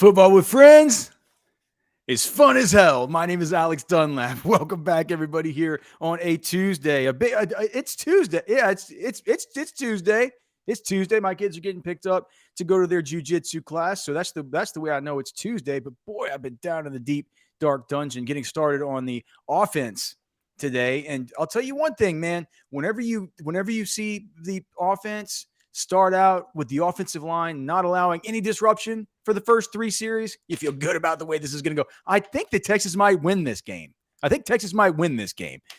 Football with friends is fun as hell. My name is Alex Dunlap. Welcome back, everybody, here on a Tuesday. It's Tuesday. Yeah, it's Tuesday. It's Tuesday. My kids are getting picked up to go to their jujitsu class, so that's the way I know it's Tuesday. But boy, I've been down in the deep dark dungeon, getting started on the offense today. And I'll tell you one thing, man. Whenever you see the offense start out with the offensive line not allowing any disruption for the first three series, you feel good about the way this is going to go. I think that Texas might win this game.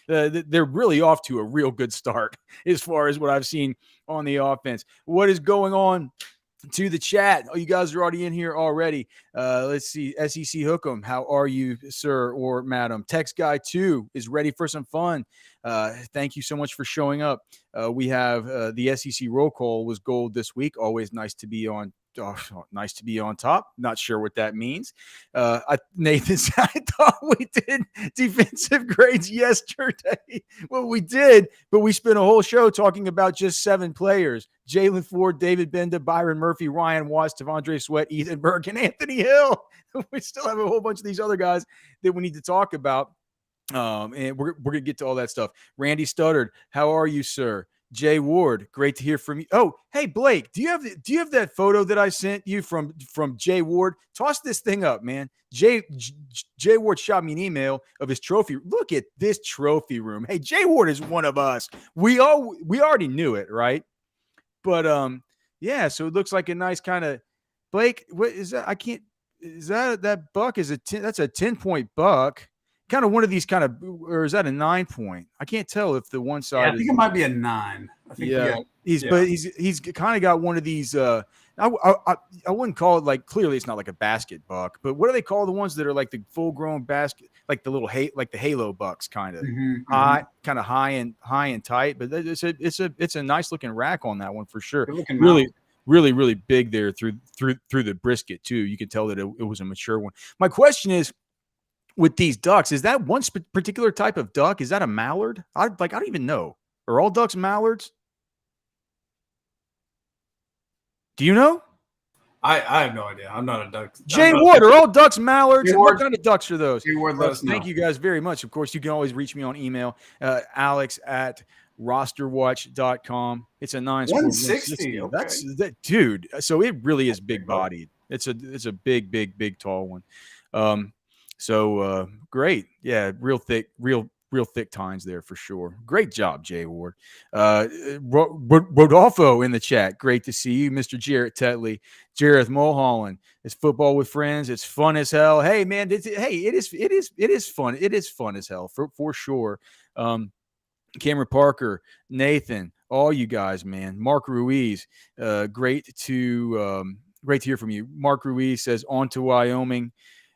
They're really off to a real good start as far as what I've seen on the offense. What is going on to the chat? Oh, you guys are already in here already. Let's see. SEC Hookem, how are you, sir or madam? Tex Guy 2 is ready for some fun. Thank you so much for showing up. We have the SEC roll call was gold this week. Always nice to be on. Oh, nice to be on top. Not sure what that means. Nathan, I thought we did defensive grades yesterday. Well, we did, but we spent a whole show talking about just 7 players: Jalen Ford, David Benda, Byron Murphy, Ryan Watts, Tavondre Sweat, Ethan Burke, and Anthony Hill. We still have a whole bunch of these other guys that we need to talk about. And we're going to get to all that stuff. Randy Studdard, how are you, sir? Jay Ward, great to hear from you. Oh, hey Blake, do you have that photo that I sent you from Jay Ward? Toss this thing up, man. Jay Ward shot me an email of his trophy. Look at this trophy room. Hey, Jay Ward is one of us. We already knew it, right? But yeah. So it looks like a nice kind of Blake. What is that? I can't. Is that buck? That's a 10-point buck. Kind of one of these kind of, or is that a 9-point? I can't tell if the one side. Yeah, I think it might be a 9. I think but he's kind of got one of these. I wouldn't call it like, clearly it's not like a basket buck, but what do they call the ones that are like the full grown basket, like the little like the halo bucks, kind of high and tight. But it's a nice looking rack on that one for sure. Really big there through the brisket too. You can tell that it was a mature one. My question is, with these ducks, is that one particular type of duck? Is that a mallard? I don't even know. Are all ducks mallards? Do you know? I have no idea. I'm not a duck. Jay Ward, are all ducks mallards? And what kind of ducks are those? Jay Ward, let us know. Thank you guys very much. Of course, you can always reach me on email, alex@rosterwatch.com. It's a 160. Okay. That's that, dude. So it really is big bodied. It's a big tall one. So great. Yeah, real thick tines there for sure. Great job, Jay Ward. Rodolfo in the chat. Great to see you, Mr. Jarrett Tetley. Jareth Mulholland. It's football with friends. It's fun as hell. Hey, man, it is fun. It is fun as hell for sure. Cameron Parker, Nathan, all you guys, man. Mark Ruiz, great to hear from you. Mark Ruiz says, on to Wyoming.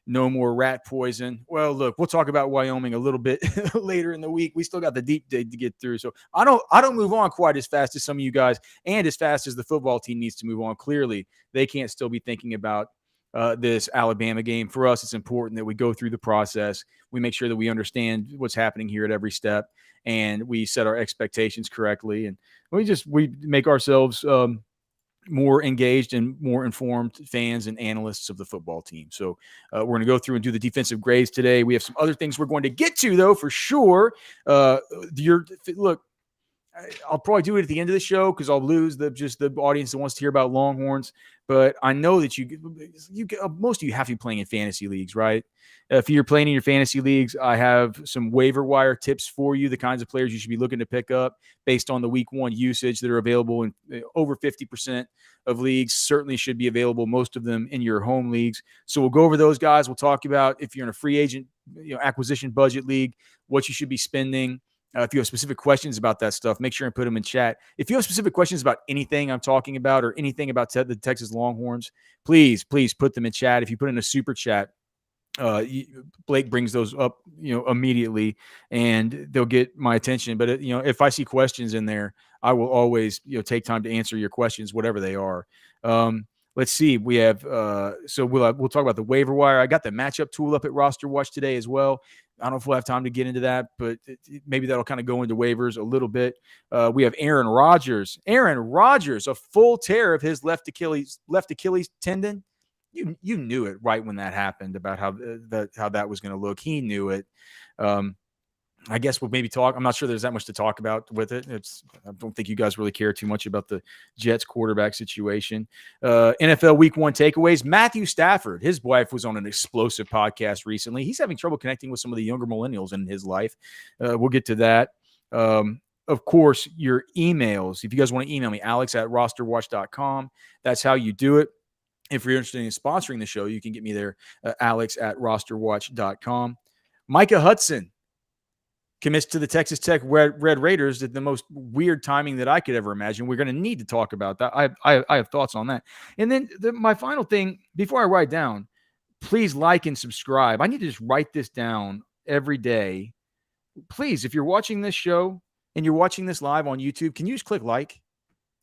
No more rat poison. Well, look, we'll talk about Wyoming a little bit later in the week. We still got the deep day to get through. So I don't move on quite as fast as some of you guys, and as fast as the football team needs to move on. Clearly, they can't still be thinking about this Alabama game. For us, it's important that we go through the process. We make sure that we understand what's happening here at every step, and we set our expectations correctly. And we make ourselves more engaged and more informed fans and analysts of the football team. So we're going to go through and do the defensive grades today. We have some other things we're going to get to, though, for sure. Look, I'll probably do it at the end of the show because I'll lose the audience that wants to hear about Longhorns. But I know that most of you have to be playing in fantasy leagues, right? If you're playing in your fantasy leagues, I have some waiver wire tips for you, the kinds of players you should be looking to pick up based on the week 1 usage that are available in over 50% of leagues. Certainly should be available, most of them in your home leagues. So we'll go over those guys. We'll talk about if you're in a free agent acquisition budget league, what you should be spending. If you have specific questions about that stuff, make sure and put them in chat. If you have specific questions about anything I'm talking about or anything about the Texas Longhorns, please put them in chat. If you put in a super chat, Blake brings those up, immediately, and they'll get my attention. But if I see questions in there, I will always, take time to answer your questions, whatever they are. Let's see. We have so we'll talk about the waiver wire. I got the matchup tool up at Roster Watch today as well. I don't know if we'll have time to get into that, but maybe that'll kind of go into waivers a little bit. We have Aaron Rodgers. Aaron Rodgers, a full tear of his left Achilles tendon. you knew it right when that happened about how that was going to look. He knew it. I guess we'll maybe talk. I'm not sure there's that much to talk about with it. I don't think you guys really care too much about the Jets quarterback situation. NFL Week 1 takeaways. Matthew Stafford, his wife was on an explosive podcast recently. He's having trouble connecting with some of the younger millennials in his life. We'll get to that. Of course, your emails. If you guys want to email me, alex@rosterwatch.com. That's how you do it. If you're interested in sponsoring the show, you can get me there, alex@rosterwatch.com. Micah Hudson commits to the Texas Tech Red Raiders at the most weird timing that I could ever imagine. We're going to need to talk about that. I have thoughts on that. And then my final thing, before I write down, please like and subscribe. I need to just write this down every day. Please, if you're watching this show and you're watching this live on YouTube, can you just click like?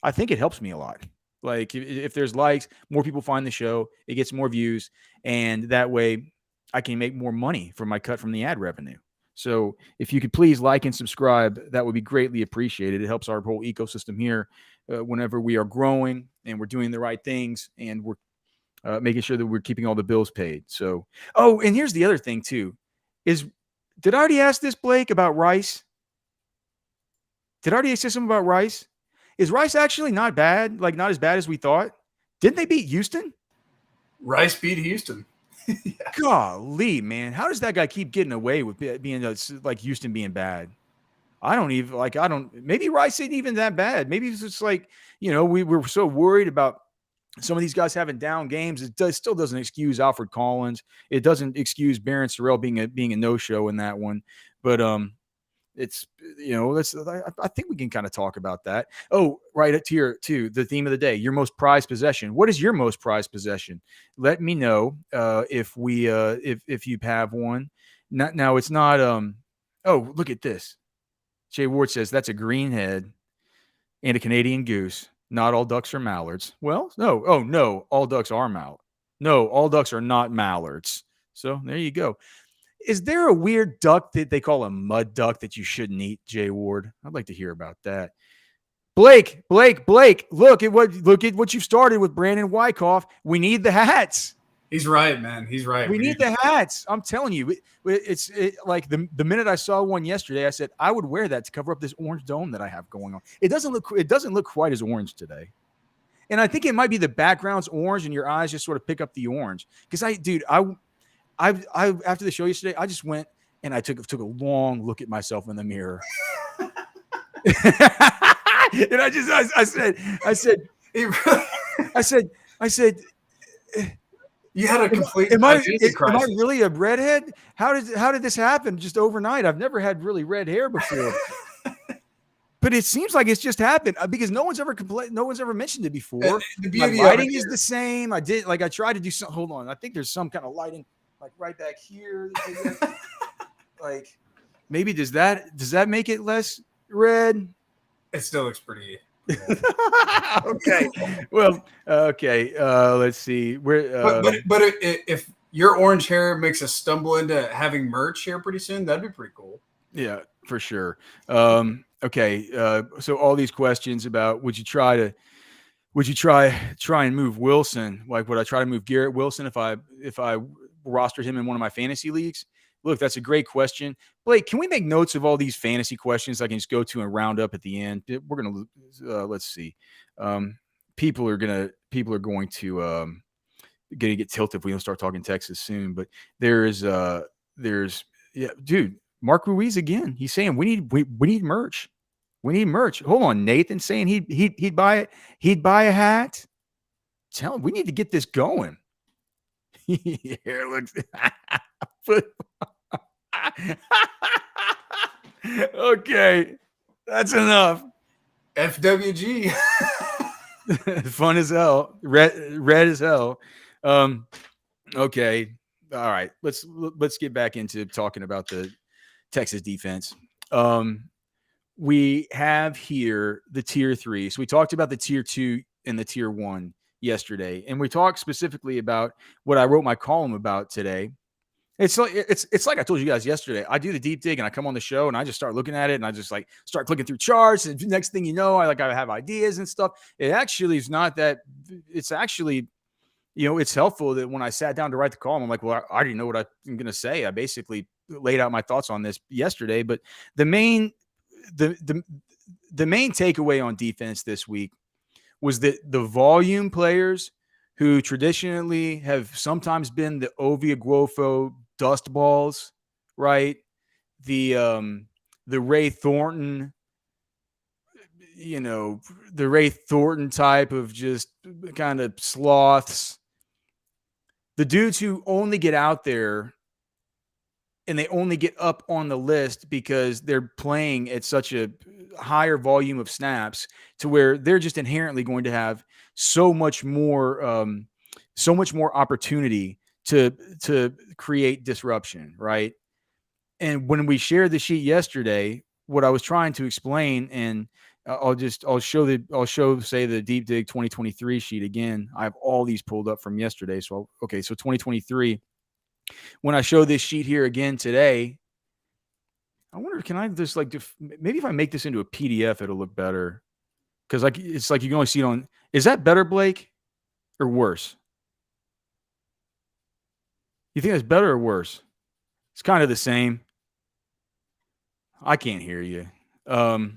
I think it helps me a lot. Like if there's likes, more people find the show, it gets more views, and that way I can make more money from my cut from the ad revenue. So if you could please like and subscribe, that would be greatly appreciated. It helps our whole ecosystem here whenever we are growing and we're doing the right things and we're making sure that we're keeping all the bills paid. So, and here's the other thing too, did I already ask this, Blake, about Rice? Did I already say something about Rice? Is Rice actually not bad? Like not as bad as we thought? Didn't they beat Houston? Rice beat Houston. Yeah. Golly, man. How does that guy keep getting away with being like Houston being bad? Maybe Rice ain't even that bad. Maybe it's just like, we were so worried about some of these guys having down games. It still doesn't excuse Alfred Collins. It doesn't excuse Baron Sorel being a no-show in that one. But it's, I think we can kind of talk about that. Oh, right at tier 2, the theme of the day, your most prized possession. What is your most prized possession? Let me know if you have one. Now it's not. Look at this. Jay Ward says that's a greenhead and a Canadian goose. Not all ducks are mallards. Well, no. Oh no, all ducks are mallard. No, all ducks are not mallards. So there you go. Is there a weird duck that they call a mud duck that you shouldn't eat, Jay Ward? I'd like to hear about that. Blake, look at what you've started with Brandon Wyckoff. We need the hats. He's right, man. He's right. We need the hats. I'm telling you, it's like the minute I saw one yesterday, I said I would wear that to cover up this orange dome that I have going on. It doesn't look quite as orange today. And I think it might be the background's orange and your eyes just sort of pick up the orange. Because I after the show yesterday, I just went and I took a long look at myself in the mirror. And I said, you had a complete. Am I really a redhead? How did this happen just overnight? I've never had really red hair before. But it seems like it's just happened because no one's ever mentioned it before. My lighting is the same. I tried to do something. Hold on. I think there's some kind of lighting like right back here. Like maybe does that make it less red? It still looks pretty. Okay. Well, okay. Let's see. But if your orange hair makes us stumble into having merch here pretty soon, that'd be pretty cool. Yeah, for sure. Okay. So all these questions about would you try and move Wilson? Like, would I try to move Garrett Wilson if I rostered him in one of my fantasy leagues? Look, that's a great question. Blake, can we make notes of all these fantasy questions I can just go to and round up at the end? We're going to, let's see. People are going to get tilted if we don't start talking Texas soon. But there's dude, Mark Ruiz again. He's saying we need merch. We need merch. Hold on, Nathan saying he'd buy it. He'd buy a hat. Tell him we need to get this going. Here looks. Okay, that's enough. FWG. Fun as hell. Red as hell. Okay. All right. Let's get back into talking about the Texas defense. We have here the tier 3. So we talked about the tier 2 and the tier 1 yesterday, and we talked specifically about what I wrote my column about today. It's like I told you guys yesterday. I do the deep dig and I come on the show and I just start looking at it and I just like start clicking through charts, and next thing you know, I have ideas and stuff. It actually is not that. It's actually it's helpful that when I sat down to write the column, I'm like, well, I already know what I'm going to say. I basically laid out my thoughts on this yesterday, but the main the main takeaway on defense this week was that the volume players who traditionally have sometimes been the Ovie Aguofo dust balls, right? The Ray Thornton, the Ray Thornton type of just kind of sloths, the dudes who only get out there and they only get up on the list because they're playing at such a higher volume of snaps to where they're just inherently going to have so much more opportunity to create disruption, right? And when we shared the sheet yesterday, what I was trying to explain, and I'll show the Deep Dig 2023 sheet again. I have all these pulled up from yesterday. So 2023. When I show this sheet here again today, I wonder, can I just maybe if I make this into a PDF, it'll look better. Because it's like you can only see it on. Is that better, Blake, or worse? You think that's better or worse? It's kind of the same. I can't hear you. I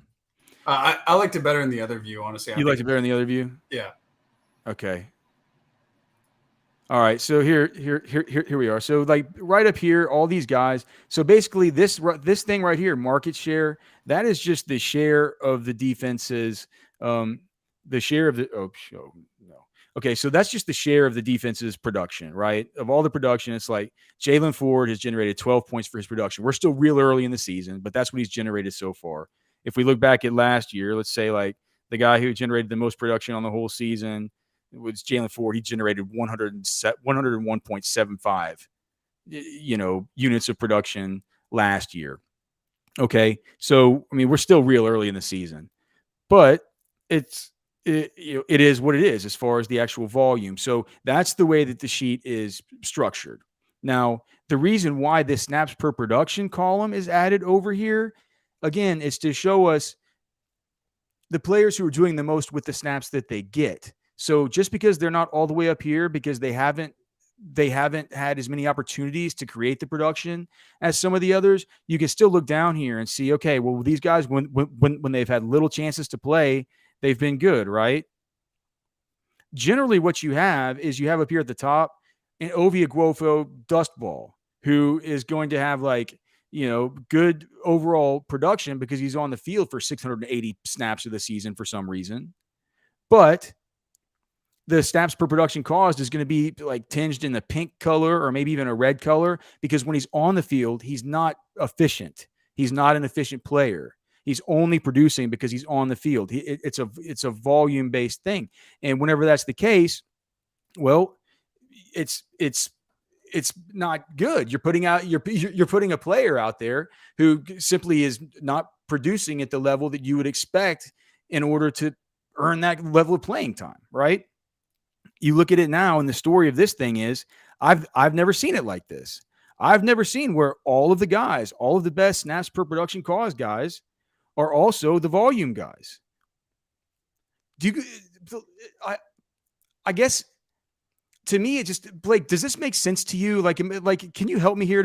liked it better in the other view, honestly. You liked it better in the other view? Yeah. Okay. All right. So here we are. So like right up here, all these guys. So basically this thing right here, market share, that is just the share of the defenses, the share of the, no. Okay. So that's just the share of the defense's production, right? Of all the production, it's like Jalen Ford has generated 12 points for his production. We're still real early in the season, but that's what he's generated so far. If we look back at last year, let's say like the guy who generated the most production on the whole season, it was Jalen Ford. He generated 101.75, units of production last year. Okay. So, I mean, we're still real early in the season, but it is what it is as far as the actual volume. So that's the way that the sheet is structured. Now, the reason why this snaps per production column is added over here, again, is to show us the players who are doing the most with the snaps that they get. So just because they're not all the way up here because they haven't had as many opportunities to create the production as some of the others, you can still look down here and see, okay, well, these guys, when they've had little chances to play, they've been good, right? Generally, what you have up here at the top an Ovie Aguofo dust ball who is going to have good overall production because he's on the field for 680 snaps of the season for some reason. But the snaps per production caused is going to be like tinged in the pink color or maybe even a red color because when he's on the field, he's not efficient. He's not an efficient player. He's only producing because he's on the field. It's a volume-based thing. And whenever that's the case, well, it's not good. You're putting a player out there who simply is not producing at the level that you would expect in order to earn that level of playing time, right? You look at it now, and the story of this thing is I've never seen it like this. I've never seen where all of the best snaps per production cause guys are also the volume guys. I guess to me, it just, Blake, does this make sense to you? Can you help me here?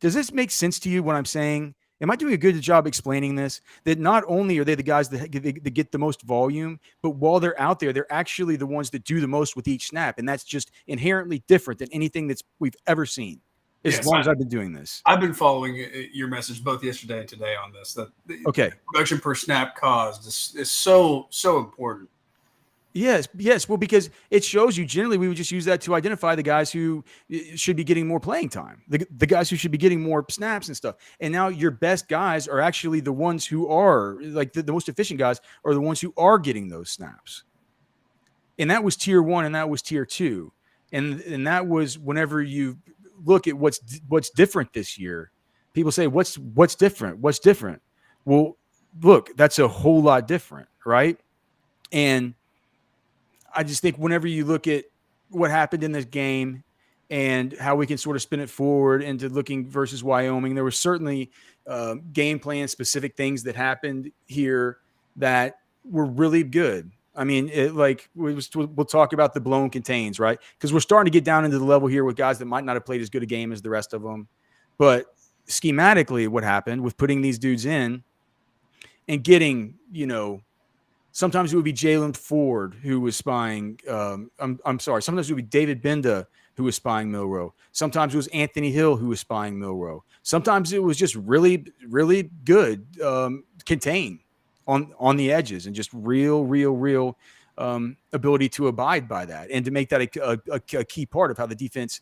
Does this make sense to you when I'm saying, am I doing a good job explaining this? That not only are they the guys that get the most volume, but while they're out there, they're actually the ones that do the most with each snap. And that's just inherently different than anything we've ever seen as long as I've been doing this. I've been following your message both yesterday and today on this. That the production per snap caused is so important. Yes. Well, because it shows you generally we would just use that to identify the guys who should be getting more playing time, the guys who should be getting more snaps and stuff. And now your best guys are actually the ones who are like the most efficient guys are the ones who are getting those snaps. And that was tier 1 and that was tier 2. And that was whenever you look at what's different this year. People say, what's different? What's different? Well, look, that's a whole lot different, right? And I just think whenever you look at what happened in this game and how we can sort of spin it forward into looking versus Wyoming, there were certainly game plan specific things that happened here that were really good. I mean, we'll talk about the blown contains, right? Because we're starting to get down into the level here with guys that might not have played as good a game as the rest of them. But schematically, what happened with putting these dudes in and getting, sometimes it would be Jalen Ford who was spying. I'm sorry. Sometimes it would be David Binda who was spying Milroe. Sometimes it was Anthony Hill who was spying Milroe. Sometimes it was just really, really good contain on the edges and just real ability to abide by that and to make that a key part of how the defense,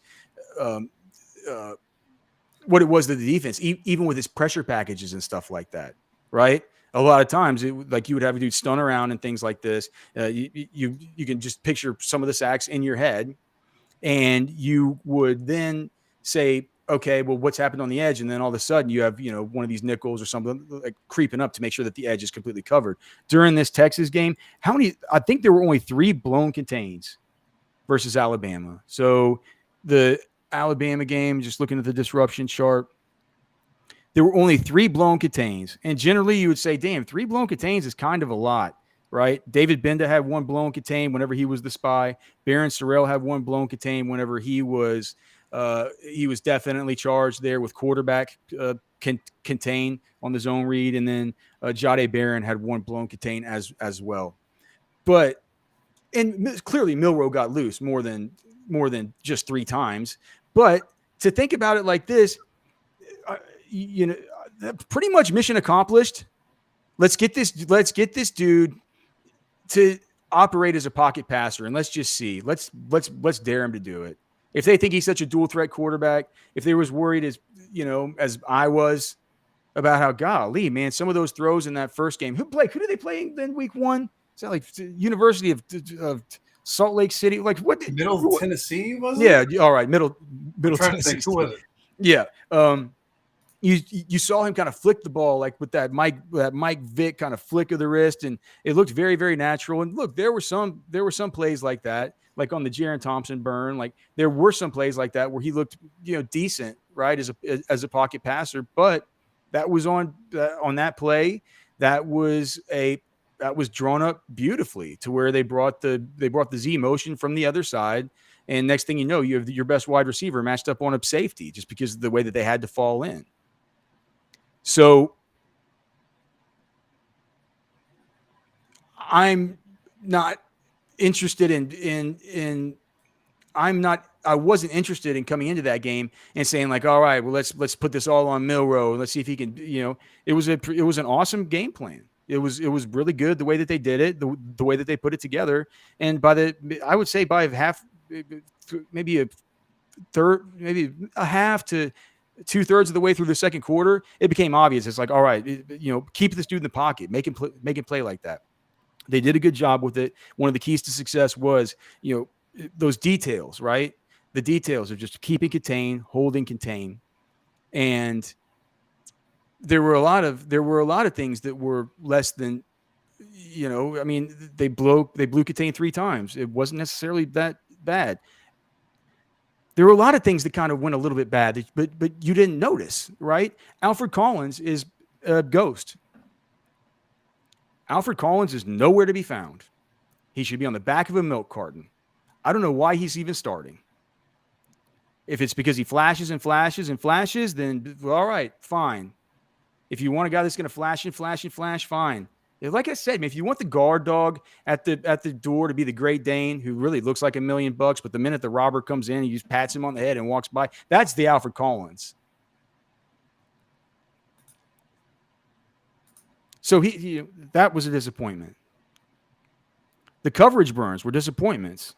what it was to the defense, even with its pressure packages and stuff like that, right? A lot of times, you would have a dude stun around and things like this. You can just picture some of the sacks in your head, and you would then say, okay, well, what's happened on the edge? And then all of a sudden you have, one of these nickels or something like creeping up to make sure that the edge is completely covered. During this Texas game, I think there were only 3 blown contains versus Alabama. So the Alabama game, just looking at the disruption chart, there were only 3 blown contains. And generally you would say, damn, 3 blown contains is kind of a lot, right? David Binda had 1 blown contain whenever he was the spy. Baron Sorel had 1 blown contain whenever he was definitely charged there with quarterback contain on the zone read. And then Jade Baron had 1 blown contain as well. But, and clearly Milroe got loose more than just 3 times. But to think about it like this, pretty much mission accomplished. Let's get this dude to operate as a pocket passer, and let's just see. Let's dare him to do it. If they think he's such a dual threat quarterback, if they was worried as I was about how, golly, man, some of those throws in that first game. Who did they play in week 1? Is that like University of Salt Lake City? Like what? Middle Tennessee was it? Yeah, all right, middle Tennessee. Who was it? Yeah. You saw him kind of flick the ball like with that Mike Vick kind of flick of the wrist, and it looked very, very natural. And look, there were some plays like that, like on the Jaron Thompson burn. Like there were some plays like that where he looked decent, right, as a pocket passer. But that was on that play that was drawn up beautifully to where they brought the Z motion from the other side. And next thing you know, you have your best wide receiver matched up on a safety just because of the way that they had to fall in. So I'm not interested I wasn't interested in coming into that game and saying like, all right, well, let's put this all on Milroe. Let's see if he can, it was an awesome game plan. It was really good the way that they did it, the way that they put it together. And I would say by half, maybe a third, maybe a half to 2/3 of the way through the second quarter, it became obvious. It's like, all right, keep this dude in the pocket, make him play like that. They did a good job with it. One of the keys to success was, those details, right? The details of just keeping contain, holding contain. And there were a lot of things that were less than, I mean, they blew contain 3 times. It wasn't necessarily that bad. There were a lot of things that kind of went a little bit bad, but you didn't notice, right? Alfred Collins is a ghost. Alfred Collins is nowhere to be found. He should be on the back of a milk carton. I don't know why he's even starting. If it's because he flashes and flashes and flashes, then all right, fine. If you want a guy that's going to flash and flash and flash, fine. Like I said, man, if you want the guard dog at the door to be the Great Dane who really looks like $1 million, but the minute the robber comes in, he just pats him on the head and walks by, that's the Alfred Collins. So that was a disappointment. The coverage burns were disappointments.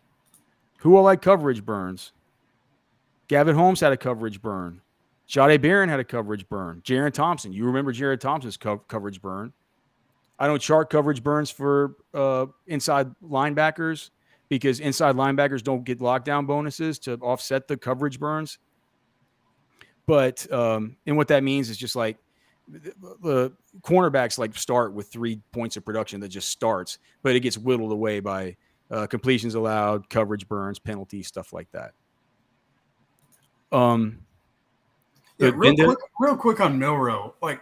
Who all like coverage burns? Gavin Holmes had a coverage burn. Jade Baron had a coverage burn. Jaron Thompson. You remember Jaron Thompson's coverage burn. I don't chart coverage burns for inside linebackers because inside linebackers don't get lockdown bonuses to offset the coverage burns. But and what that means is just like the cornerbacks like start with 3 points of production that just starts, but it gets whittled away by completions allowed, coverage burns, penalties, stuff like that. Real quick on Milroe. Like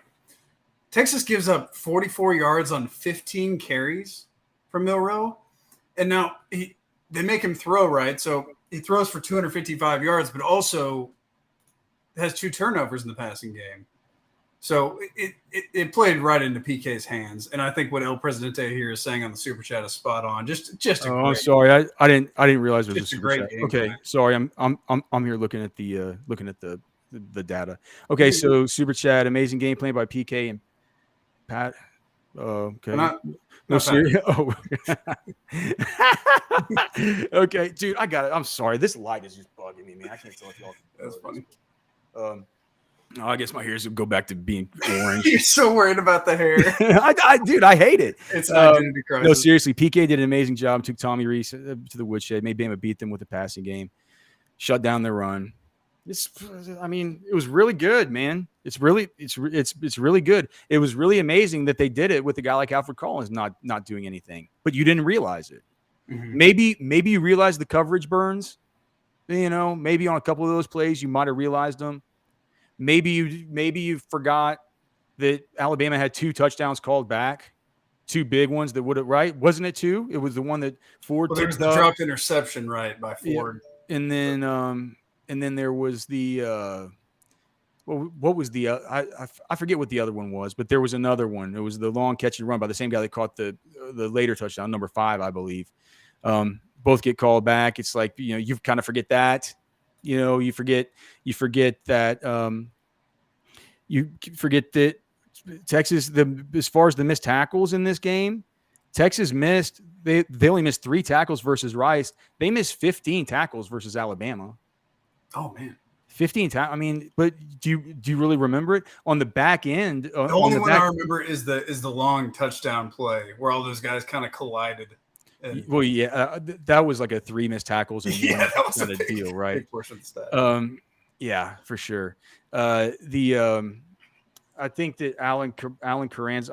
Texas gives up 44 yards on 15 carries from Milroe. And now they make him throw, right? So he throws for 255 yards, but also has 2 turnovers in the passing game. So it played right into PK's hands, and I think what El Presidente here is saying on the super chat is spot on. Just a I'm sorry, I didn't realize there was a super chat. Okay, plan. sorry, I'm here looking at the data. Okay, so super chat, amazing game plan by PK and Pat. Okay, no serious. Oh, okay, dude, I got it. I'm sorry, this light is just bugging me, man. I can't tell if y'all. That's funny. I guess my hairs will go back to being orange. You're so worried about the hair. Dude, I hate it. It's an identity crisis. No, seriously, PK did an amazing job. Took Tommy Reese to the woodshed, made Bama beat them with the passing game, shut down their run. It was really good, man. It's really good. It was really amazing that they did it with a guy like Alfred Collins not doing anything, but you didn't realize it. Mm-hmm. Maybe you realized the coverage burns. Maybe on a couple of those plays you might have realized them. Maybe you forgot that Alabama had 2 touchdowns called back, 2 big ones that would have, right? Wasn't it 2? It was the one that Ford. There was the dropped interception, right, by Ford. Yeah. And then there was the what was the I forget what the other one was, but there was another one. It was the long catch and run by the same guy that caught the later touchdown, number 5, I believe. Both get called back. It's like, you kind of forget that. You forget that Texas, as far as the missed tackles in this game, Texas missed. They only missed 3 tackles versus Rice. They missed 15 tackles versus Alabama. Oh man, 15 tackles. But do you really remember it on the back end? The only one I remember is the long touchdown play where all those guys kind of collided. Well, yeah, that was like a 3 missed tackles and that was a deal, right? Big portion of the stat. Yeah, for sure. I think that Alan Carran's.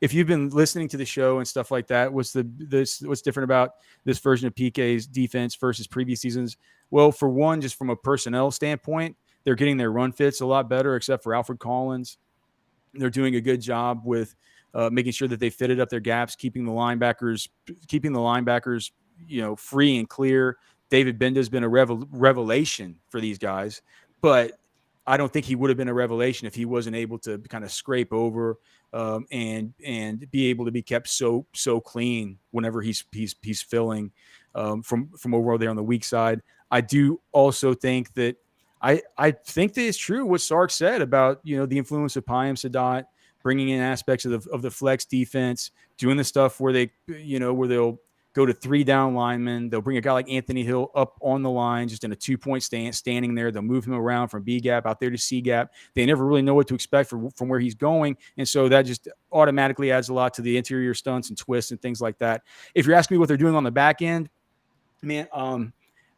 If you've been listening to the show and stuff like that, what's different about this version of PK's defense versus previous seasons? Well, for one, just from a personnel standpoint, they're getting their run fits a lot better, except for Alfred Collins. They're doing a good job with making sure that they fitted up their gaps, keeping the linebackers, free and clear. David Benda's been a revelation for these guys, but I don't think he would have been a revelation if he wasn't able to kind of scrape over and be able to be kept so clean whenever he's filling from over there on the weak side. I do also think that I think that it's true what Sark said about the influence of Payam Sadat, bringing in aspects of the flex defense, doing the stuff where they'll go to 3 down linemen. They'll bring a guy like Anthony Hill up on the line, just in a 2-point standing there. They'll move him around from B gap out there to C gap. They never really know what to expect from where he's going. And so that just automatically adds a lot to the interior stunts and twists and things like that. If you're asking me what they're doing on the back end, man,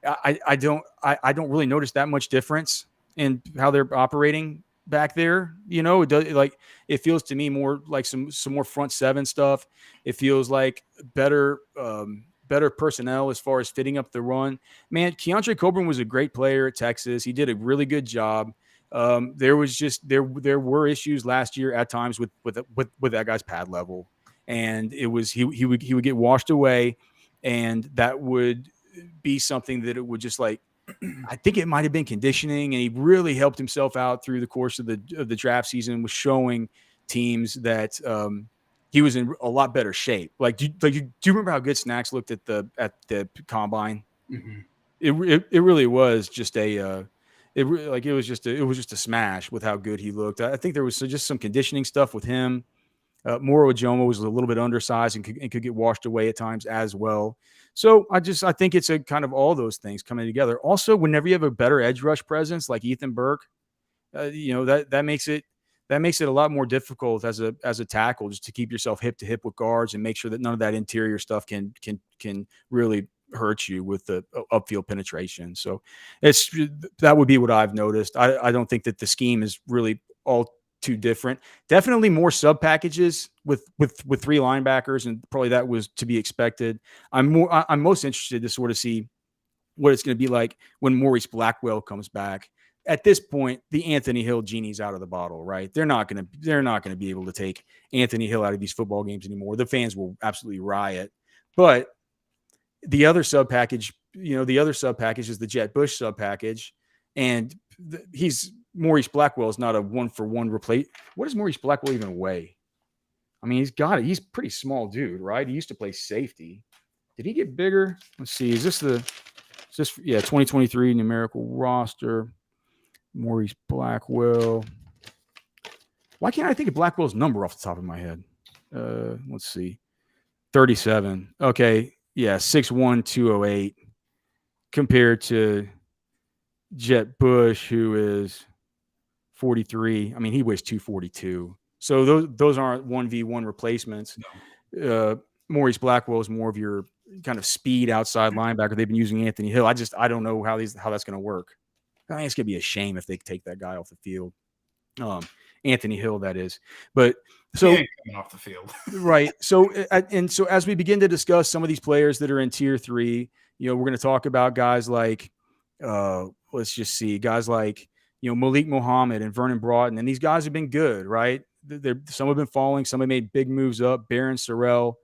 I don't really notice that much difference in how they're operating back there. It does, it feels to me more like some more front 7 stuff. It feels like better personnel as far as fitting up the run. Man, Keontre Coburn was a great player at Texas. He did a really good job. There were issues last year at times with that guy's pad level, and it was he would get washed away, and that would be something that it would just like. I think it might have been conditioning, and he really helped himself out through the course of the draft season, was showing teams that he was in a lot better shape. Do you remember how good Snacks looked at the combine? Mm-hmm. It really was just it was just a smash with how good he looked. I think there was just some conditioning stuff with him. Moro Ojomo was a little bit undersized and could get washed away at times as well. So I think it's a kind of all those things coming together. Also, whenever you have a better edge rush presence like Ethan Burke, that makes it a lot more difficult as a tackle, just to keep yourself hip to hip with guards and make sure that none of that interior stuff can really hurt you with the upfield penetration. So that would be what I've noticed. I don't think that the scheme is really all too different. Definitely more sub packages with 3 linebackers, and probably that was to be expected. I'm most interested to sort of see what it's going to be like when Maurice Blackwell comes back. At this point, the Anthony Hill genie's out of the bottle, right? They're not going to be able to take Anthony Hill out of these football games anymore. The fans will absolutely riot. But The other sub package, is the Jet Bush sub package, and Maurice Blackwell is not a 1-for-1 replace. What does Maurice Blackwell even weigh? I mean, he's got it. He's a pretty small dude, right? He used to play safety. Did he get bigger? Let's see. Is this 2023 numerical roster? Maurice Blackwell. Why can't I think of Blackwell's number off the top of my head? Let's see. 37. Okay. Yeah. 6'1", 208 compared to Jet Bush, who is 43. I mean, he weighs 242. So those aren't 1v1 replacements. No. Maurice Blackwell is more of your kind of speed outside linebacker. They've been using Anthony Hill. I don't know how that's going to work. I think it's going to be a shame if they take that guy off the field. Anthony Hill, that is. But so he ain't coming off the field. Right. So as we begin to discuss some of these players that are in tier 3, we're going to talk about guys like let's just see, guys like Malik Muhammad and Vernon Broughton, and these guys have been good, right? Some have been falling, some have made big moves up. Baron, Sorel,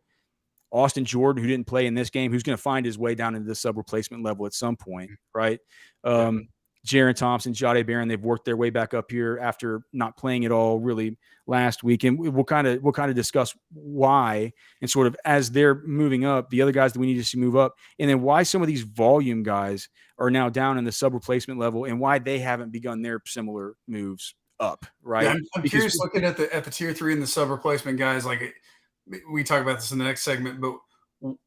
Austin Jordan, who didn't play in this game, who's going to find his way down into the sub replacement level at some point, right? Jaron Thompson, Jade Baron, they've worked their way back up here after not playing at all really last week. And we'll kind of discuss why, and sort of as they're moving up, the other guys that we need to see move up, and then why some of these volume guys are now down in the sub replacement level and why they haven't begun their similar moves up. Right. Yeah, I'm curious looking at the tier 3 and the sub replacement guys. Like we talk about this in the next segment, but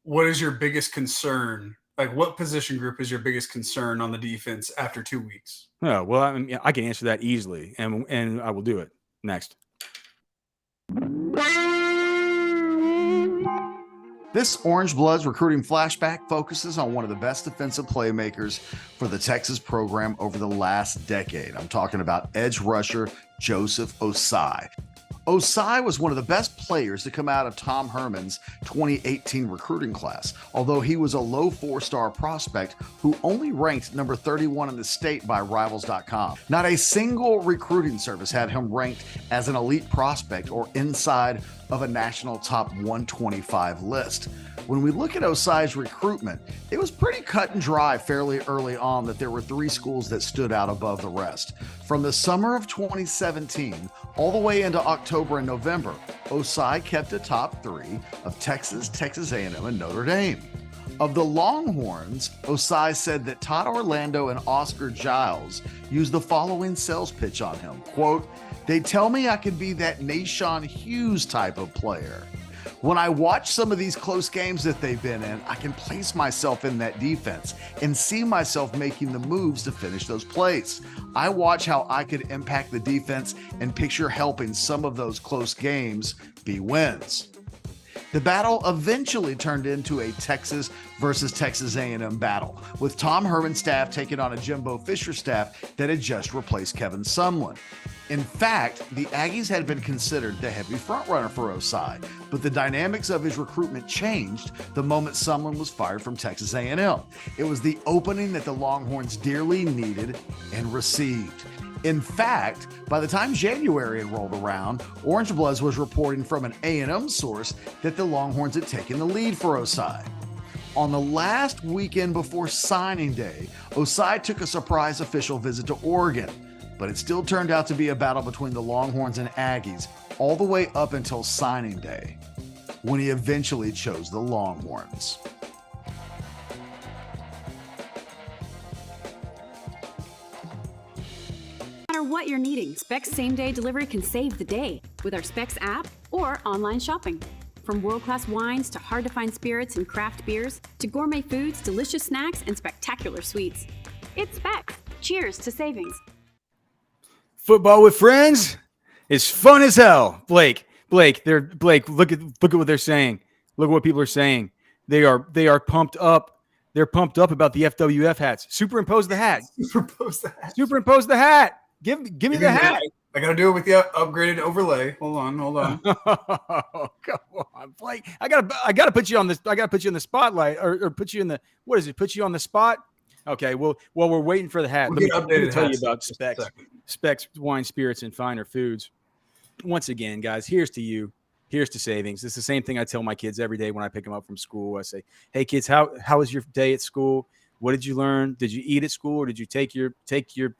what is your biggest concern? Like, what position group is your biggest concern on the defense after 2 weeks? Oh, well, I can answer that easily, and I will do it next. This Orange Bloods recruiting flashback focuses on one of the best defensive playmakers for the Texas program over the last decade. I'm talking about edge rusher Joseph Osai. Osai was one of the best players to come out of Tom Herman's 2018 recruiting class, although he was a low 4-star prospect who only ranked number 31 in the state by Rivals.com. Not a single recruiting service had him ranked as an elite prospect or inside of a national top 125 list. When we look at Osai's recruitment, it was pretty cut and dry fairly early on that there were 3 schools that stood out above the rest. From the summer of 2017 all the way into October and November, Osai kept a top 3 of Texas, Texas A&M, and Notre Dame. Of the Longhorns, Osai said that Todd Orlando and Oscar Giles used the following sales pitch on him. Quote, "They tell me I could be that Nashawn Hughes type of player. When I watch some of these close games that they've been in, I can place myself in that defense and see myself making the moves to finish those plays. I watch how I could impact the defense and picture helping some of those close games be wins." The battle eventually turned into a Texas versus Texas A&M battle, with Tom Herman's staff taking on a Jimbo Fisher staff that had just replaced Kevin Sumlin. In fact, the Aggies had been considered the heavy frontrunner for Osai, but the dynamics of his recruitment changed the moment Sumlin was fired from Texas A&M. It was the opening that the Longhorns dearly needed and received. In fact, by the time January had rolled around, Orange Bloods was reporting from an A&M source that the Longhorns had taken the lead for Osai. On the last weekend before signing day, Osai took a surprise official visit to Oregon, but it still turned out to be a battle between the Longhorns and Aggies all the way up until signing day, when he eventually chose the Longhorns. No matter what you're needing, Specs same-day delivery can save the day with our Specs app or online shopping. From world-class wines to hard-to-find spirits and craft beers to gourmet foods, delicious snacks, and spectacular sweets. It's Specs. Cheers to savings. Football with friends is fun as hell. Blake, look at what they're saying. Look at what people are saying. They are pumped up. They're pumped up about the FWF hats. Superimpose the hat. Superimpose the hat. Give me the hat. I gotta do it with the upgraded overlay. Hold on. Oh, come on, Blake. I gotta put you on this. I gotta put you in the spotlight, or put you in the, what is it? Put you on the spot. Okay. Well, while we're waiting for the hat, let me tell you about Specs wine, spirits, and finer foods. Once again, guys, here's to you. here's to savings. It's the same thing I tell my kids every day when I pick them up from school. I say, hey kids, how was your day at school? What did you learn? Did you eat at school, or did you take your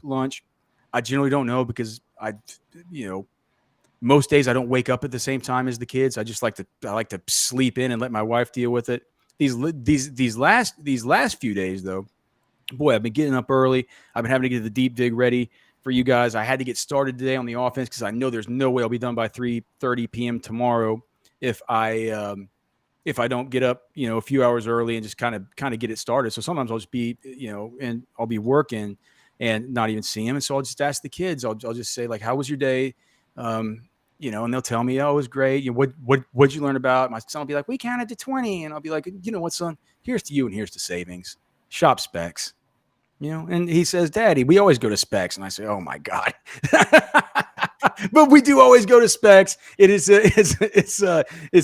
lunch? I generally don't know, because most days I don't wake up at the same time as the kids. I like to sleep in and let my wife deal with it. These last few days though, boy, I've been getting up early. I've been having to get the deep dig ready for you guys. I had to get started today on the offense because I know there's no way I'll be done by 3:30 p.m. tomorrow if I don't get up, a few hours early and just kind of get it started. So sometimes I'll just be, and I'll be working and not even see them. And so I'll just ask the kids. I'll just say, like, how was your day? And they'll tell me, oh, it was great. What'd you learn about? My son will be like, we counted to 20. And I'll be like, you know what, son? Here's to you and here's to savings. Shop Specs. And he says, Daddy, we always go to Specs. And I say, oh my God. But we do always go to Specs. It's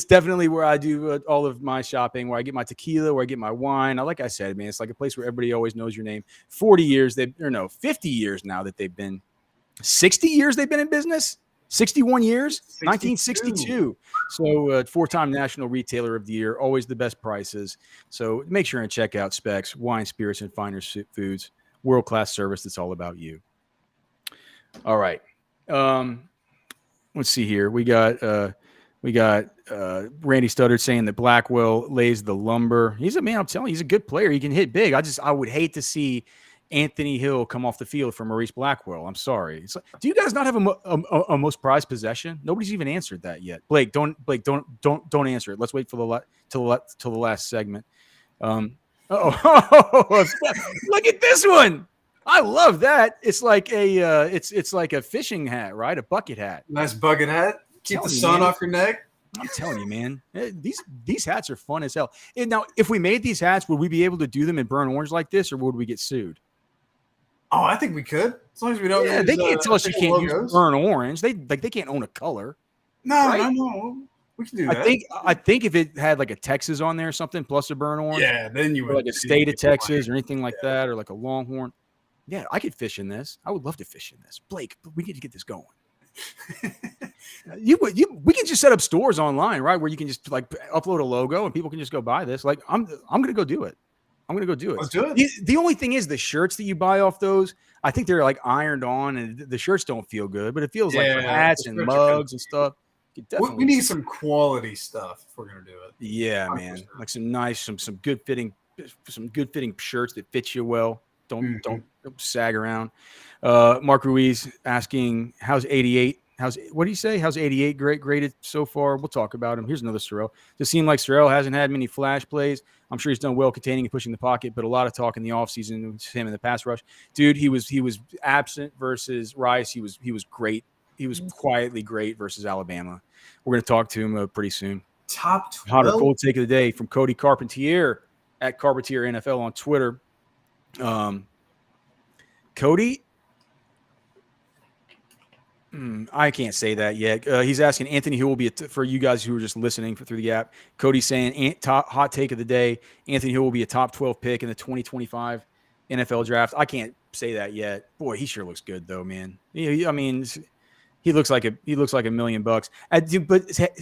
definitely where I do all of my shopping, where I get my tequila, where I get my wine. Like I said, man, it's like a place where everybody always knows your name. 50 years now that they've been, 60 years they've been in business. 61 years, 1962. So 4-time National Retailer of the Year, always the best prices. So make sure and check out Specs, wine, spirits, and finer foods. World-class service that's all about you. All right. Let's see here. We got Randy Studdard saying that Blackwell lays the lumber. He's I'm telling you, he's a good player. He can hit big. I would hate to see Anthony Hill come off the field for Maurice Blackwell. I'm sorry. Do you guys not have a most prized possession? Nobody's even answered that yet. Blake, don't answer it. Let's wait for till the last segment. Look at this one. I love that. It's like it's like a fishing hat, right? A bucket hat. Nice bucket hat. Keep the sun off your neck. I'm telling you, man, these hats are fun as hell. And now, if we made these hats, would we be able to do them in burnt orange like this, or would we get sued? Oh, I think we could, as long as we don't. Yeah, they can't tell us you can't use burnt orange. They can't own a color. No, right? No, we can do that. I think if it had like a Texas on there or something plus a burnt orange, yeah, then you would, or like a state of Texas or anything like that, or like a Longhorn. Yeah, I could fish in this. I would love to fish in this. Blake, we need to get this going. We can just set up stores online, right, where you can just like upload a logo and people can just go buy this. Like I'm gonna go do it. Let's do it. The only thing is the shirts that you buy off those, I think they're like ironed on, and the shirts don't feel good, but it feels like for hats and mugs and stuff. We need some quality stuff if we're gonna do it. Yeah, man, like some nice, some good fitting shirts that fit you well. Don't sag around. Mark Ruiz asking, how's 88? What do you say? How's 88 graded so far? We'll talk about him. Here's another Sorel. Does seem like Sorel hasn't had many flash plays. I'm sure he's done well containing and pushing the pocket, but a lot of talk in the offseason, him in the pass rush. Dude, he was absent versus Rice. He was great. He was quietly great versus Alabama. We're going to talk to him pretty soon. Top 12. Hot or cold take of the day from Cody Carpentier at Carpentier NFL on Twitter. Cody, I can't say that yet. He's asking Anthony Hill will be for you guys who are just listening through the app. Cody's saying hot take of the day. Anthony Hill will be a top 12 pick in the 2025 NFL draft. I can't say that yet. Boy, he sure looks good though, man. He looks like $1 million. But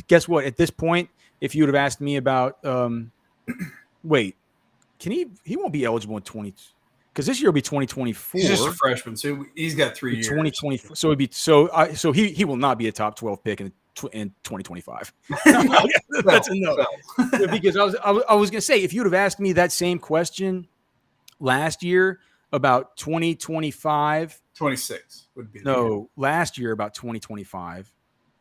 guess what? At this point, if you would have asked me about, wait, he won't be eligible in 20. Because this year will be 2024. He's just a freshman, so he's got 3 years. 2024. So it'd be so he will not be a top 12 pick in 2025. That's a no. Because I was gonna say, if you'd have asked me that same question last year about 2025, 26 would be last year about 2025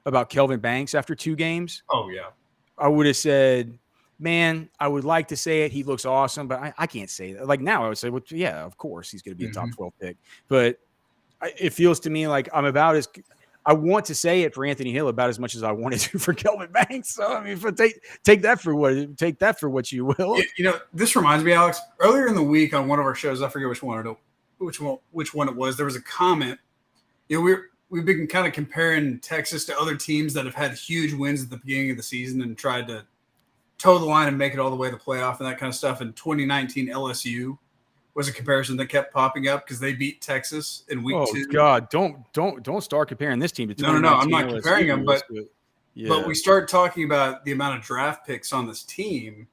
about Kelvin Banks after 2 games. Oh yeah, I would have said, man, I would like to say it. He looks awesome, but I can't say that. Like now I would say, well, yeah, of course he's going to be a top 12 pick. But it feels to me like I want to say it for Anthony Hill about as much as I wanted to for Kelvin Banks. So I mean, take that for what you will. This reminds me, Alex. Earlier in the week on one of our shows, I forget which one it was. There was a comment. We've been kind of comparing Texas to other teams that have had huge wins at the beginning of the season and tried to toe the line and make it all the way to the playoff and that kind of stuff. In 2019, LSU was a comparison that kept popping up because they beat Texas in week 2. Oh God, don't start comparing this team to 2019. No, I'm not comparing them, but Yeah. But we start talking about the amount of draft picks on this team.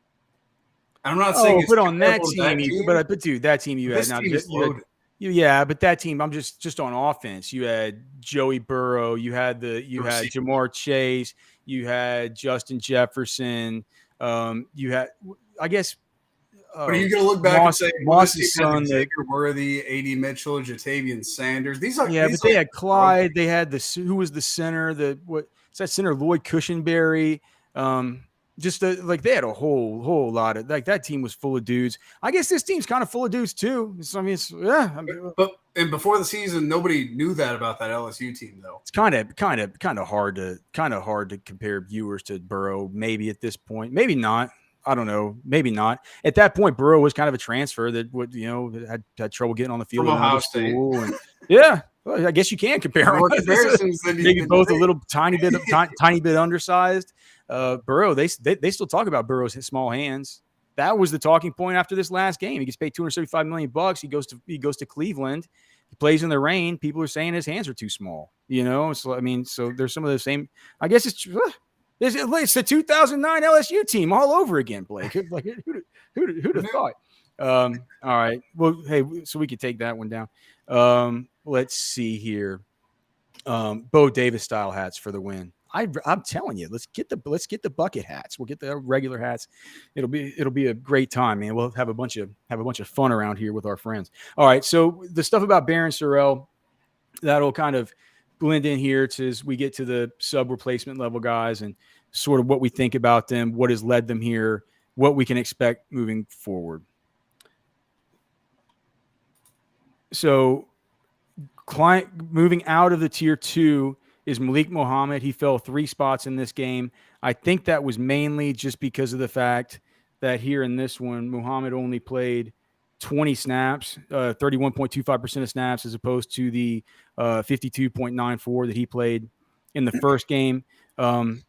I'm not saying it's but on that comparable to team, but dude, that team you had this now. team is loaded. Yeah, but that team, I'm just on offense. You had Joey Burrow, you had Jamar Chase, you had Justin Jefferson, you had, I guess. But are you going to look back and say, Moss's this team has Xavier Worthy, A.D. Mitchell, Jatavian Sanders? But they had Clyde. They had who was the center? What's that center? Lloyd Cushenberry. They had a whole lot of that team was full of dudes. I guess this team's kind of full of dudes too. But before the season, nobody knew that about that LSU team though. It's kind of hard to compare viewers to Burrow. Maybe at this point, maybe not. I don't know. Maybe not. At that point, Burrow was kind of a transfer that would, had trouble getting on the field from Ohio State. And, yeah, well, I guess you can compare them. Maybe both a little tiny bit undersized. Burrow, they still talk about Burrow's small hands. That was the talking point after this last game. He gets paid $275 million. He goes to Cleveland. He plays in the rain. People are saying his hands are too small. So there's some of the same. I guess it's the 2009 LSU team all over again, Blake. Like, who'd have thought? All right. Well, hey, so we could take that one down. Let's see here. Bo Davis style hats for the win. I'm telling you, let's get the bucket hats. We'll get the regular hats. It'll be a great time, man. We'll have a bunch of fun around here with our friends. All right. So the stuff about Baron Sorel, that'll kind of blend in here as we get to the sub replacement level guys and sort of what we think about them, what has led them here, what we can expect moving forward. So moving out of the tier 2 is Malik Muhammad. He fell 3 spots in this game. I think that was mainly just because of the fact that here in this one, Muhammad only played 20 snaps, 31.25% of snaps, as opposed to the 52.94 that he played in the first game. The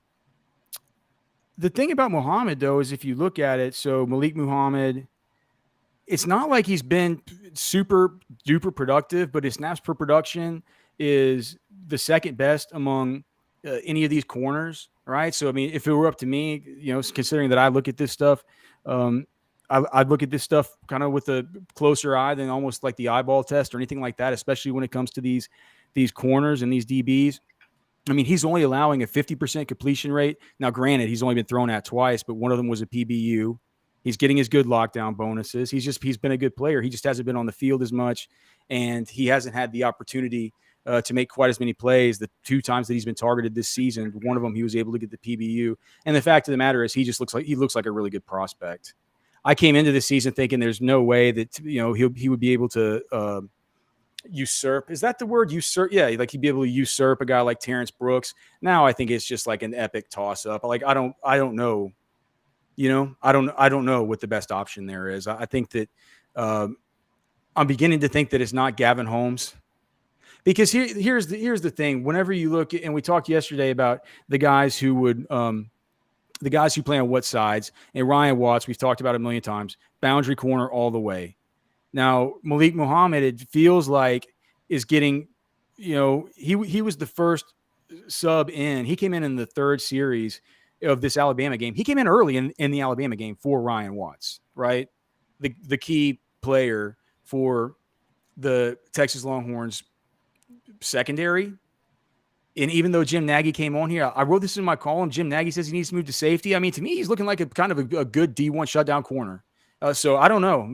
thing about Muhammad, though, is if you look at it, so Malik Muhammad, it's not like he's been super duper productive, but his snaps per production is the second best among any of these corners, right? So, I mean, if it were up to me, considering that I look at this stuff, I'd look at this stuff kind of with a closer eye than almost like the eyeball test or anything like that, especially when it comes to these corners and these DBs. I mean, he's only allowing a 50% completion rate. Now, granted, he's only been thrown at twice, but one of them was a PBU. He's getting his good lockdown bonuses. He's been a good player. He just hasn't been on the field as much, and he hasn't had the opportunity to make quite as many plays. The 2 times that he's been targeted this season, one of them he was able to get the PBU. And the fact of the matter is, he looks like a really good prospect. I came into this season thinking there's no way that he would be able to usurp. Is that the word, usurp? Yeah, like he'd be able to usurp a guy like Terrence Brooks. Now I think it's just like an epic toss up. Like I don't know. I don't know what the best option there is. I think that I'm beginning to think that it's not Gavin Holmes. Because here's the thing. Whenever you look at, and we talked yesterday about the guys who would the guys who play on what sides, and Ryan Watts, we've talked about a million times, boundary corner all the way. Now, Malik Muhammad, it feels like, is getting, he was the first sub in. He came in the 3rd series of this Alabama game. He came in early in the Alabama game for Ryan Watts, right? The key player for the Texas Longhorns secondary. And even though Jim Nagy came on here, I wrote this in my column. Jim Nagy says he needs to move to safety. I mean, to me, he's looking like a kind of a good D1 shutdown corner. So I don't know.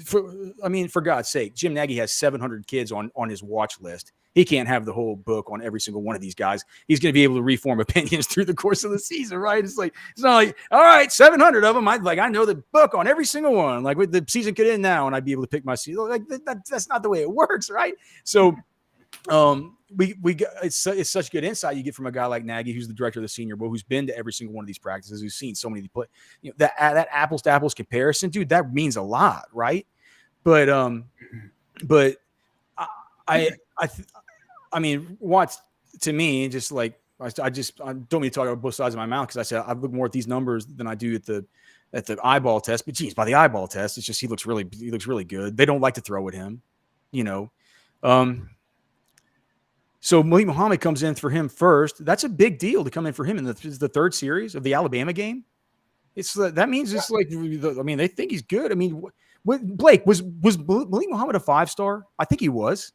For God's sake, Jim Nagy has 700 kids on his watch list. He can't have the whole book on every single one of these guys. He's going to be able to reform opinions through the course of the season, right? It's not like, all right, 700 of them. I know the book on every single one. Like, the season could end now, and I'd be able to pick my season. Like that's not the way it works, right? So, it's such good insight you get from a guy like Nagy, who's the director of the Senior Bowl, who's been to every single one of these practices, who's seen so many play. That apples to apples comparison, dude, that means a lot, right? But I mean, Watts, to me, just like I don't mean to talk about both sides of my mouth, because I said I look more at these numbers than I do at the eyeball test. But geez, by the eyeball test, it's just he looks really good. They don't like to throw at him, So Malik Muhammad comes in for him first. That's a big deal to come in for him in the third series of the Alabama game. That means it's like, I mean, they think he's good. I mean, Blake, was Malik Muhammad a 5-star? I think he was.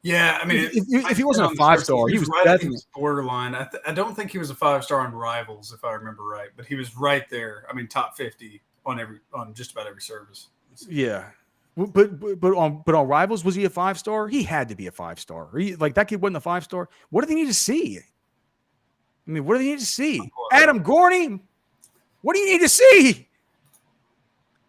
Yeah, I mean, if he wasn't a 5-star, he was definitely borderline. I don't think he was a 5-star on Rivals, if I remember right, but he was right there. I mean, top 50 on just about every service. Yeah, but on Rivals, was he a 5-star? He had to be a 5-star. Like that kid wasn't a 5-star. What do they need to see? I mean, what do they need to see? Adam Gorney, what do you need to see?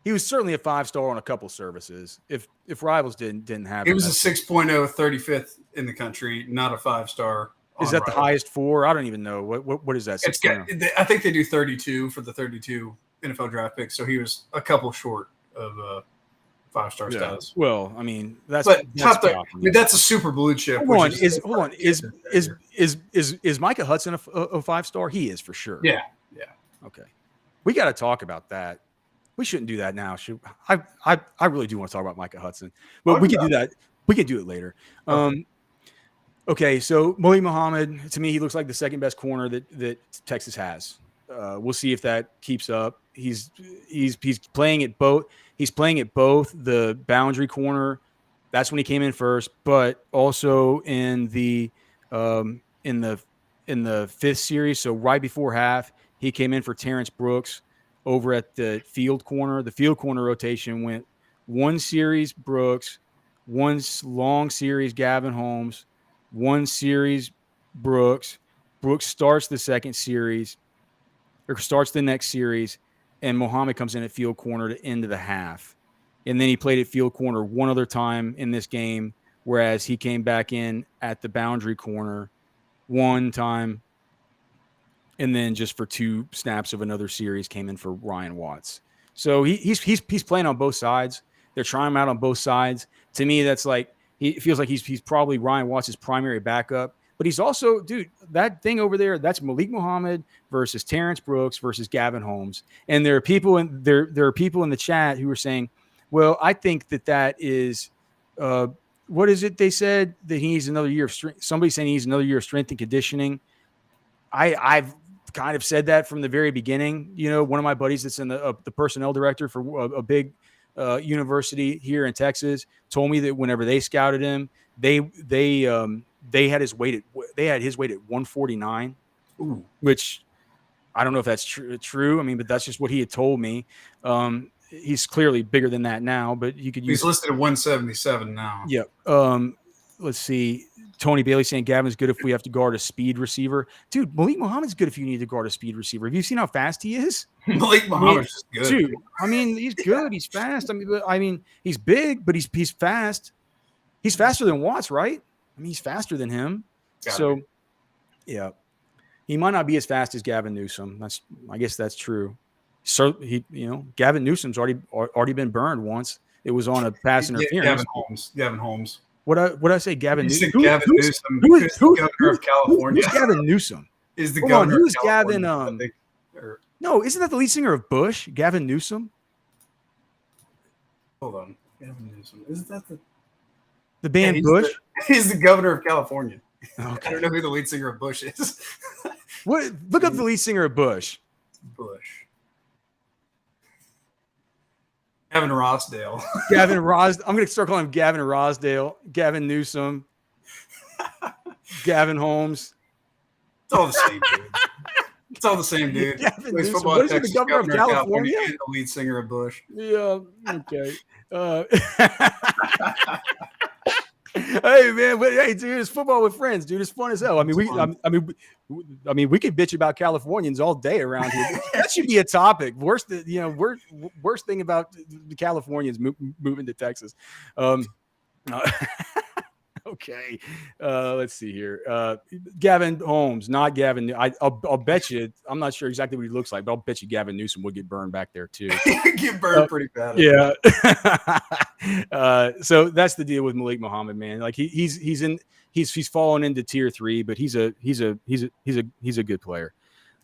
He was certainly a 5-star on a couple services. If Rivals didn't have it, was a 6.0 35th in the country, not a 5-star. Is that Rivals. The highest 4? I don't even know what is that. I think they do 32 for the 32 NFL draft picks. So he was a couple short of 5-star status. Well, I mean that's top there. I mean, that's a super blue chip. Hold on. Is Micah Hudson a 5-star? He is for sure. Yeah. Okay, we got to talk about that. We shouldn't do that now. I really do want to talk about Micah Hudson, but we can do that. We can do it later. Okay, so Malik Muhammad, to me, he looks like the second best corner that Texas has. We'll see if that keeps up. He's playing at both. He's playing at both the boundary corner. That's when he came in first, but also in the fifth series. So right before half, he came in for Terrence Brooks. Over at the field corner. The field corner rotation went one series Brooks, one long series Gavin Holmes, one series Brooks. Brooks starts the second series, or starts the next series, and Muhammad comes in at field corner to end of the half. And then he played at field corner one other time in this game, whereas he came back in at the boundary corner one time. And then just for 2 snaps of another series came in for Ryan Watts. So he's playing on both sides. They're trying him out on both sides. To me, that's like he feels like he's probably Ryan Watts' primary backup. But he's also, dude, that thing over there, that's Malik Muhammad versus Terrence Brooks versus Gavin Holmes. And there are people in the chat who are saying, well, I think that is what is it they said that he needs another year of strength. Somebody's saying he needs another year of strength and conditioning. I've kind of said that from the very beginning. You know, one of my buddies that's in the personnel director for a big university here in Texas told me that whenever they scouted him, they had his weight at 149, which I don't know if that's true. I mean, but that's just what he had told me. He's clearly bigger than that now, but you could use. He's listed at 177 now. Yep. Let's see. Tony Bailey saying Gavin's good if we have to guard a speed receiver. Dude, Malik Muhammad's good if you need to guard a speed receiver. Have you seen how fast he is? Malik Muhammad's good. Dude, I mean, he's good. He's fast. I mean, he's big, but he's fast. He's faster than Watts, right? I mean, he's faster than him. Yeah. He might not be as fast as Gavin Newsom. I guess that's true. So Gavin Newsom's already been burned once. It was on a pass interference. Gavin Holmes. What I say, Gavin Newsom? Gavin Newsom, who's the governor of California? Who's Gavin Newsom? Is the governor who's of California? Gavin? No, isn't that the lead singer of Bush? Gavin Newsom. Hold on, Gavin Newsom. Isn't that the band Bush? He's the governor of California. Okay. I don't know who the lead singer of Bush is. What? Look up the lead singer of Bush. Gavin Rossdale. Gavin Ros. I'm going to start calling him Gavin Rossdale. Gavin Newsom. Gavin Holmes. It's all the same, dude. It's all the same, dude. Gavin Newsom. What is he, the governor of California? And the lead singer of Bush. Yeah. Okay. Hey man, hey dude, it's football with friends, dude. It's fun as hell. I mean, we could bitch about Californians all day around here. That should be a topic. Worst thing about the Californians moving to Texas. Okay, let's see here. Gavin Holmes, not Gavin. I'll bet you. I'm not sure exactly what he looks like, but I'll bet you Gavin Newsom would get burned back there too. Get burned pretty bad. Yeah. So that's the deal with Malik Muhammad, man. Like he's fallen into tier 3, but he's a good player.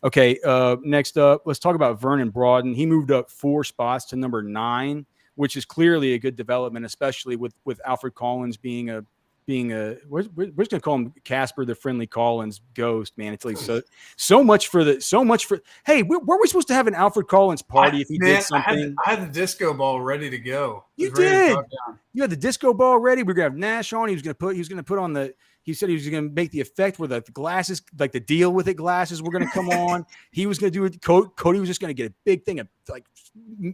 Okay. Next up, let's talk about Vernon Broughton. He moved up 4 spots to number 9, which is clearly a good development, especially with Alfred Collins being a being we're just gonna call him Casper the Friendly Collins ghost, man. It's like so much for. Hey, were we supposed to have an Alfred Collins party if he did something? I had the disco ball ready to go. You did. You had the disco ball ready. We were gonna have Nash on. He was gonna put on the. He said he was going to make the effect where the glasses, like the deal with it glasses, were going to come on. He was going to do it. Cody was just going to get a big thing of like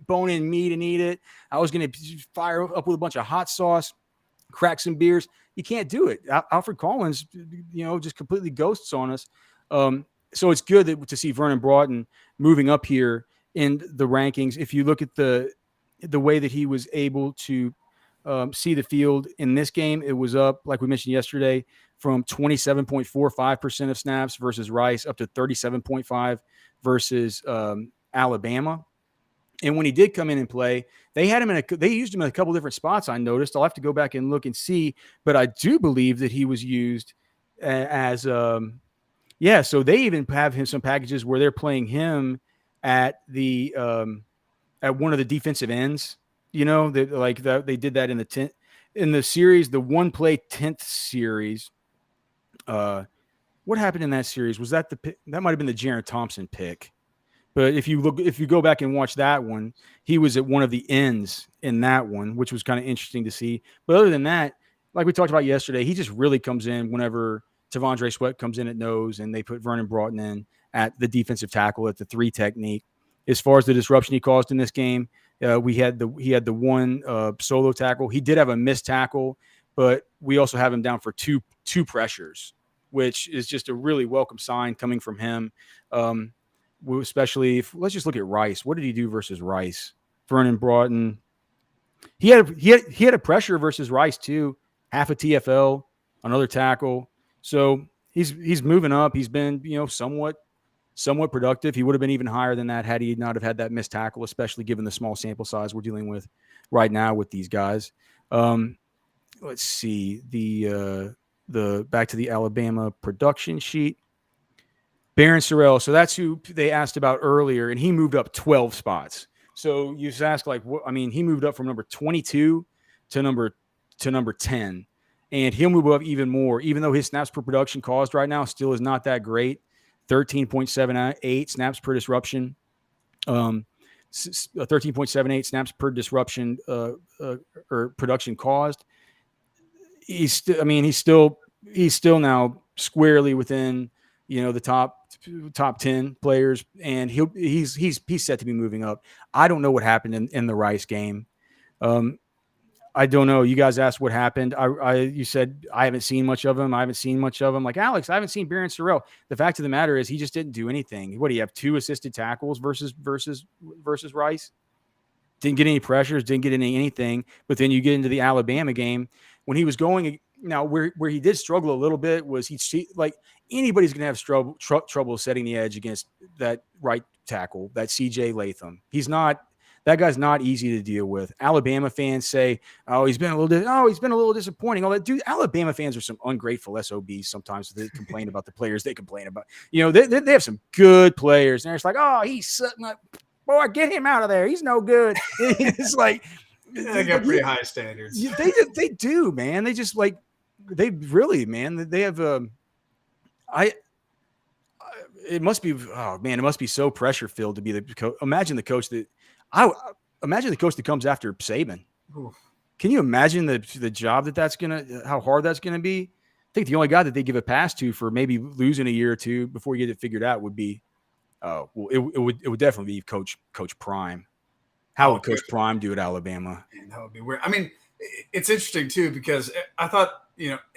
bone-in meat and eat it. I was going to fire up with a bunch of hot sauce, crack some beers. You can't do it. Alfred Collins, just completely ghosts on us. So it's good to see Vernon Broughton moving up here in the rankings. If you look at the way that he was able to see the field in this game, it was up, like we mentioned yesterday, from 27.45% of snaps versus Rice up to 37.5 versus Alabama. And when he did come in and play, they used him in a couple different spots. I noticed. I'll have to go back and look and see, but I do believe that he was used as so they even have him some packages where they're playing him at the at one of the defensive ends. They did that in the series, the one play 10th series. What happened in that series? Was that that might've been the Jaron Thompson pick. But if you go back and watch that one, he was at one of the ends in that one, which was kind of interesting to see. But other than that, like we talked about yesterday, he just really comes in whenever T'Vondre Sweat comes in at nose and they put Vernon Broughton in at the defensive tackle at the 3 technique. As far as the disruption he caused in this game, he had the one solo tackle. He did have a missed tackle, but we also have him down for two pressures, which is just a really welcome sign coming from him. Especially let's just look at Rice. What did he do versus Rice? Vernon Broughton. He had a pressure versus Rice too. Half a TFL, another tackle. So he's moving up. He's been somewhat productive. He would have been even higher than that had he not have had that missed tackle, especially given the small sample size we're dealing with right now with these guys. Let's see the back to the Alabama production sheet. Baron Sorel. So that's who they asked about earlier, and he moved up 12 spots. So you just ask he moved up from number 22 to number 10, and he'll move up even more, even though his snaps per production caused right now still is not that great. 13.78 snaps per disruption, 13.78 snaps per disruption or production caused. He's still now squarely within the top 10 players, and he's set to be moving up. I don't know what happened in the Rice game. I don't know. You guys asked what happened. You said I haven't seen much of him. Like, Alex, I haven't seen Baron Sorel. The fact of the matter is he just didn't do anything. What do you have? 2 assisted tackles versus Rice? Didn't get any pressures, didn't get anything. But then you get into the Alabama game when he was going now where he did struggle a little bit was like anybody's going to have trouble setting the edge against that right tackle, that CJ Latham. That guy's not easy to deal with. Alabama fans say, "Oh, he's been a little disappointing." All that, dude. Alabama fans are some ungrateful SOBs. Sometimes they complain about the players they complain about. They have some good players, and they're just like, "Oh, he's sitting up. Boy, get him out of there. He's no good." It's like they got pretty high standards. They do, man. They just they really, man. They have it must be. Oh man, it must be so pressure filled to be the coach. Imagine the coach that. Imagine the coach that comes after Saban. Oof. Can you imagine the job how hard that's gonna be? I think the only guy that they give a pass to for maybe losing a year or two before you get it figured out would be, it would definitely be Coach Prime. How would Coach Prime do at Alabama? Man, that would be weird. I mean, it's interesting too because I thought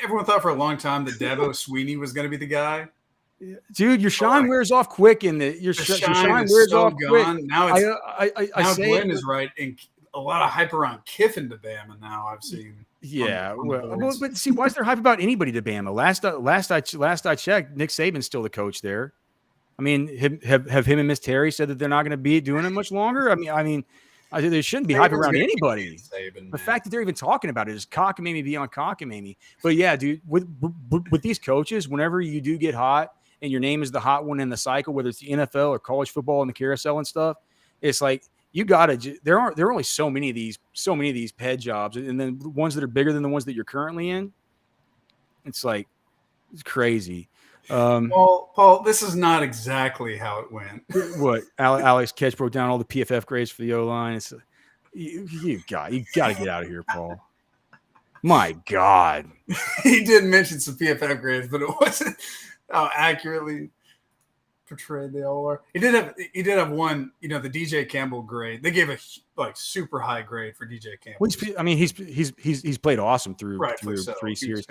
everyone thought for a long time that Dabo Sweeney was going to be the guy. Dude, your shine wears off quick, and your shine wears off quick. Now Glenn is right, and a lot of hype around Kiffin to Bama. Now I've seen. Yeah, but see, why is there hype about anybody to Bama? Last I checked, Nick Saban's still the coach there. I mean, have him and Miss Terry said that they're not going to be doing it much longer? I mean, there shouldn't be hype around anybody. The fact that they're even talking about it is cockamamie beyond cockamamie. But yeah, dude, with these coaches, whenever you do get hot. And your name is the hot one in the cycle, whether it's the NFL or college football and the carousel and stuff. It's like you gotta. There are only so many of these ped jobs, and then the ones that are bigger than the ones that you're currently in. It's like it's crazy. Paul, this is not exactly how it went. What Alex Ketch broke down all the PFF grades for the O line. It's you got to get out of here, Paul. My God, He did mention some PFF grades, but it wasn't how accurately portrayed they all are. He did have one, the DJ Campbell grade. They gave a super high grade for DJ Campbell. Well, he's played awesome through so. 3 series.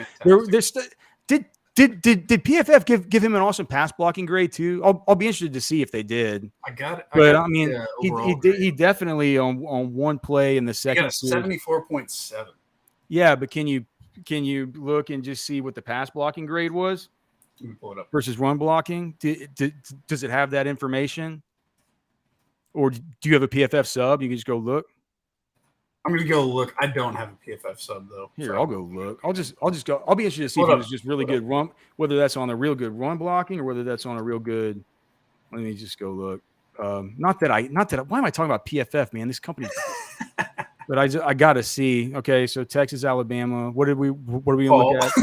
Did Did PFF give him an awesome pass blocking grade too? I'll be interested to see if they did. I got it. But I mean, he definitely on one play in the second. He got a 74.7. Yeah, but can you look and just see what the pass blocking grade was? Let me pull it up. Versus run blocking? Does it have that information? Or do you have a PFF sub? You can just go look. I'm gonna go look. I don't have a PFF sub though. Here, I'll go look. I'll just go. I'll be interested to see if it was just really good run, whether that's on a real good run blocking or whether that's on a real good. Let me just go look. Not that. Why am I talking about PFF, man? This company. But I gotta see. Okay, so Texas, Alabama. What are we gonna look at?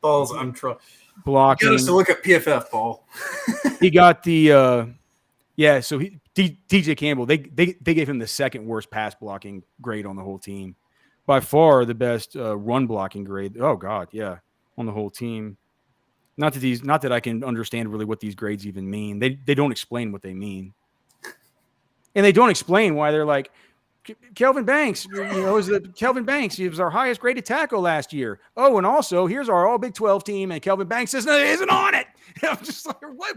Balls. I'm trying. Blocking. You got us to look at PFF, Paul. He got the. Yeah, so DJ Campbell, they gave him the second worst pass blocking grade on the whole team. By far the best run blocking grade. Oh God, yeah, on the whole team. Not that I can understand really what these grades even mean. They don't explain what they mean. And they don't explain why they're like Kelvin Banks, Kelvin Banks, he was our highest graded tackle last year. Oh, and also here's our all Big 12 team, and Kelvin Banks says no, he isn't on it. I'm just like, what?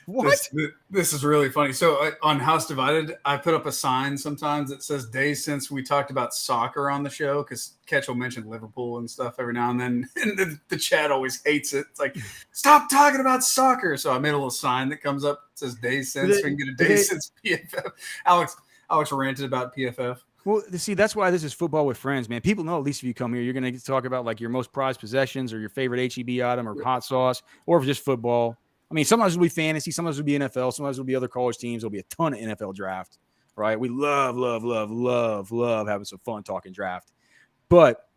What? This is really funny. So on House Divided, I put up a sign sometimes that says days since we talked about soccer on the show, because Ketch will mention Liverpool and stuff every now and then. And the chat always hates it. It's like, stop talking about soccer. So I made a little sign that comes up that says days since. We can get a days since PFF. Alex ranted about PFF. Well, see, that's why this is football with friends, man. People know at least if you come here, you're going to talk about like your most prized possessions or your favorite HEB item or hot sauce or just football. I mean, sometimes it'll be fantasy, sometimes it'll be NFL, sometimes it'll be other college teams. There'll be a ton of NFL draft, right? We love having some fun talking draft. But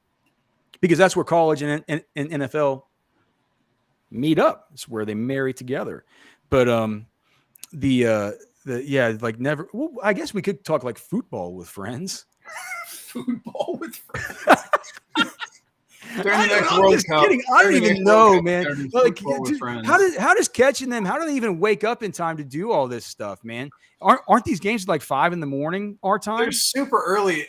because that's where college and NFL meet up. It's where they marry together. But never. Well, I guess we could talk like football with friends. Football with friends. During the next World Cup. Kidding. I don't even know, man. Like, how does catching them? How do they even wake up in time to do all this stuff, man? Aren't these games like 5 a.m. our time? They're super early.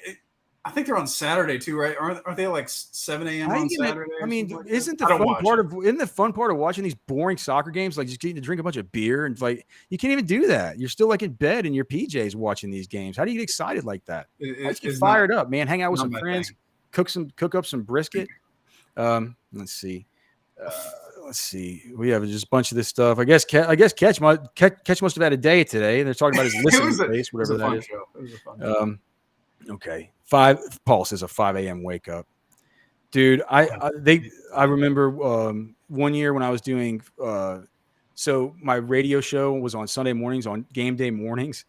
I think they're on Saturday too, right? Aren't they like 7 a.m. on Saturday? I mean, isn't the fun part of watching these boring soccer games like just getting to drink a bunch of beer and like you can't even do that? You're still like in bed in your PJs watching these games. How do you get excited like that? Let's get fired up, man. Hang out with some friends, cook up some brisket. Let's see. We have just a bunch of this stuff. I guess Ketch must have had a day today. They're talking about his listening space, whatever that is. Show. It was a fun show. Okay. Paul says a 5 a.m. wake up. Dude, I remember one year when I was doing so my radio show was on Sunday mornings on game day mornings,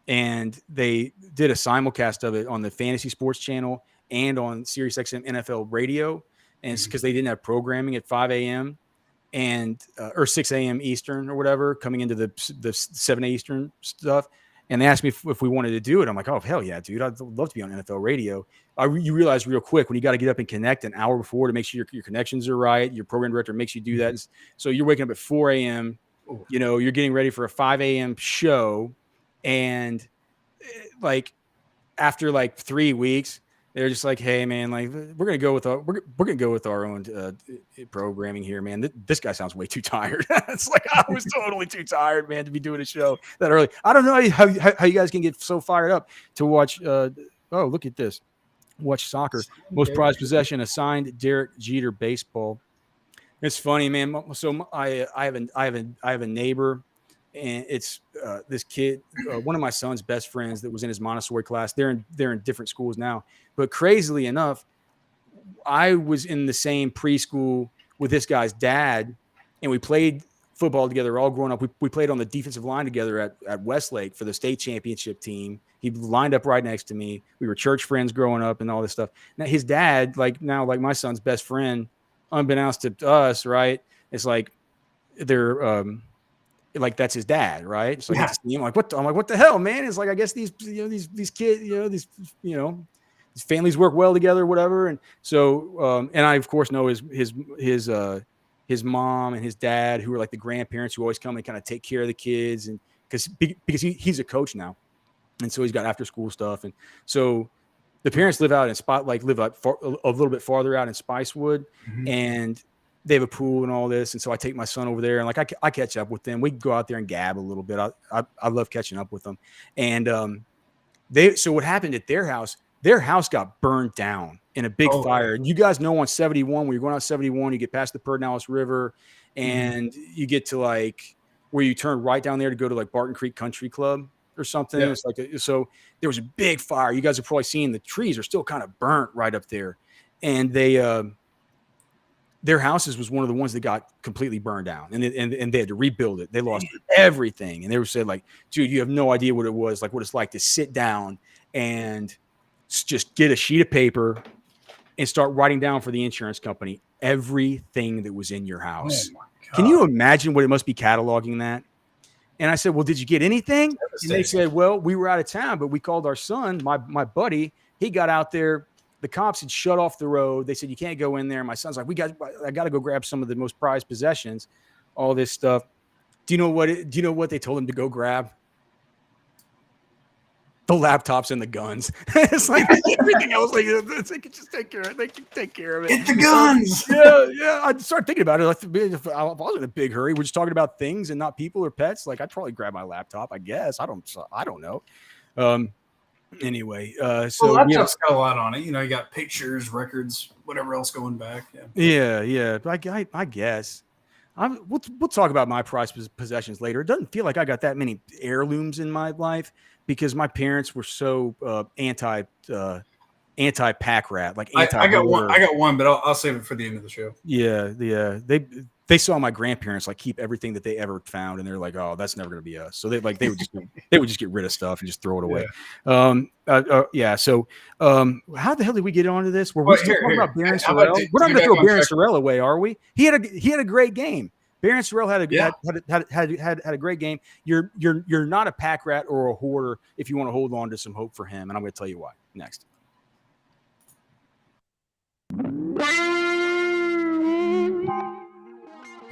and they did a simulcast of it on the Fantasy Sports Channel and on SiriusXM NFL Radio. And it's because they didn't have programming at 5 a.m. and or 6 a.m. Eastern or whatever coming into the 7 Eastern stuff. And they asked me if we wanted to do it. I'm like, oh, hell yeah, dude. I'd love to be on NFL radio. You realize real quick when you got to get up and connect an hour before to make sure your connections are right. Your program director makes you do that. So you're waking up at 4 a.m. You're getting ready for a 5 a.m. show. And like after like 3 weeks, they're just like, hey man, like we're gonna go with our own programming here, man. This guy sounds way too tired. It's like I was totally too tired, man, to be doing a show that early. I don't know how you guys can get so fired up to watch. Oh, look at this. Watch soccer. Most prized possession assigned Derek Jeter baseball. It's funny, man. So I have a neighbor. And it's this kid, one of my son's best friends that was in his Montessori class. They're in different schools now. But crazily enough, I was in the same preschool with this guy's dad, and we played football together all growing up. We played on the defensive line together at Westlake for the state championship team. He lined up right next to me. We were church friends growing up and all this stuff. Now his dad, like my son's best friend, unbeknownst to us, right? It's like they're like that's his dad, right? So I get to see him. I'm like, what the hell, man? It's like I guess these these kids, these families work well together, whatever. And so and I of course know his mom and his dad, who are like the grandparents who always come and kind of take care of the kids, and because he's a coach now, and so he's got after school stuff, and so the parents live out in a little bit farther out in Spicewood, and they have a pool and all this, and so I take my son over there, and like I catch up with them. We go out there and gab a little bit. I love catching up with them, and so what happened at their house? Their house got burned down in a big fire. And you guys know on 71, when you're going out 71, you get past the Pedernales River, and you get to like where you turn right down there to go to like Barton Creek Country Club or something. It's like so there was a big fire. You guys have probably seen the trees are still kind of burnt right up there, and their houses was one of the ones that got completely burned down, and they had to rebuild it. They lost everything, and they were said like, dude, you have no idea what it was like, what it's like to sit down and just get a sheet of paper and start writing down for the insurance company everything that was in your house. Can you imagine what it must be cataloging that? And I said, well, did you get anything? And they said, well, we were out of town, but we called our son, my buddy. He got out there. The cops had shut off the road. They said, you can't go in there. My son's like, I got to go grab some of the most prized possessions, all this stuff. Do you know what they told him to go grab? The laptops and the guns. It's like everything else. Like they could just take care of it. They can take care of it. Get the guns. Yeah. I started thinking about it. If I was in a big hurry, we're just talking about things and not people or pets. Like I'd probably grab my laptop. I guess I don't know. Anyway, so laptop's got a lot on it. You know, you got pictures, records, whatever else going back. Yeah. I guess. We'll talk about my prized possessions later. It doesn't feel like I got that many heirlooms in my life because my parents were so anti pack rat. Like I got one, but I'll save it for the end of the show. Yeah. They saw my grandparents like keep everything that they ever found, and they're like, "Oh, that's never going to be us." So they would just get rid of stuff and just throw it away. So how the hell did we get onto this? We're talking about Baron Sorel. We're not going to throw Baron Sorel away, are we? He had a great game. Baron Sorel had a great game. You're not a pack rat or a hoarder if you want to hold on to some hope for him, and I'm going to tell you why next.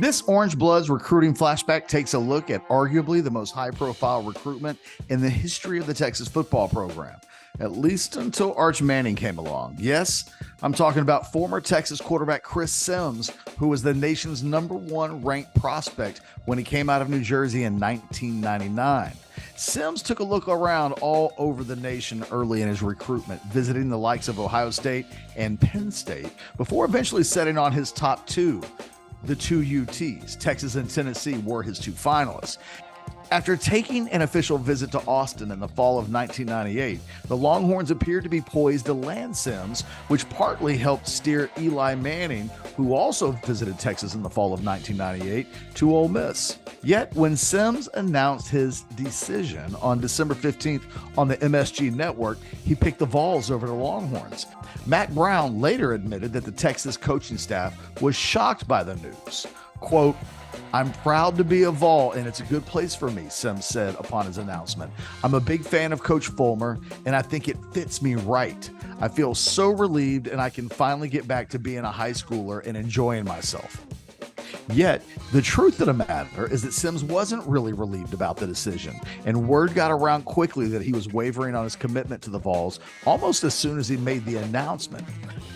This Orange Bloods recruiting flashback takes a look at arguably the most high-profile recruitment in the history of the Texas football program, at least until Arch Manning came along. Yes, I'm talking about former Texas quarterback Chris Sims, who was the nation's #1 ranked prospect when he came out of New Jersey in 1999. Sims took a look around all over the nation early in his recruitment, visiting the likes of Ohio State and Penn State, before eventually setting on his top two. The two UTs, Texas and Tennessee, were his two finalists. After taking an official visit to Austin in the fall of 1998, the Longhorns appeared to be poised to land Sims, which partly helped steer Eli Manning, who also visited Texas in the fall of 1998, to Ole Miss. Yet, when Sims announced his decision on December 15th on the MSG network, he picked the Vols over the Longhorns. Matt Brown later admitted that the Texas coaching staff was shocked by the news. Quote, "I'm proud to be a Vol, and it's a good place for me," Sims said upon his announcement. "I'm a big fan of Coach Fulmer, and I think it fits me right. I feel so relieved, and I can finally get back to being a high schooler and enjoying myself." Yet, the truth of the matter is that Sims wasn't really relieved about the decision, and word got around quickly that he was wavering on his commitment to the Vols almost as soon as he made the announcement.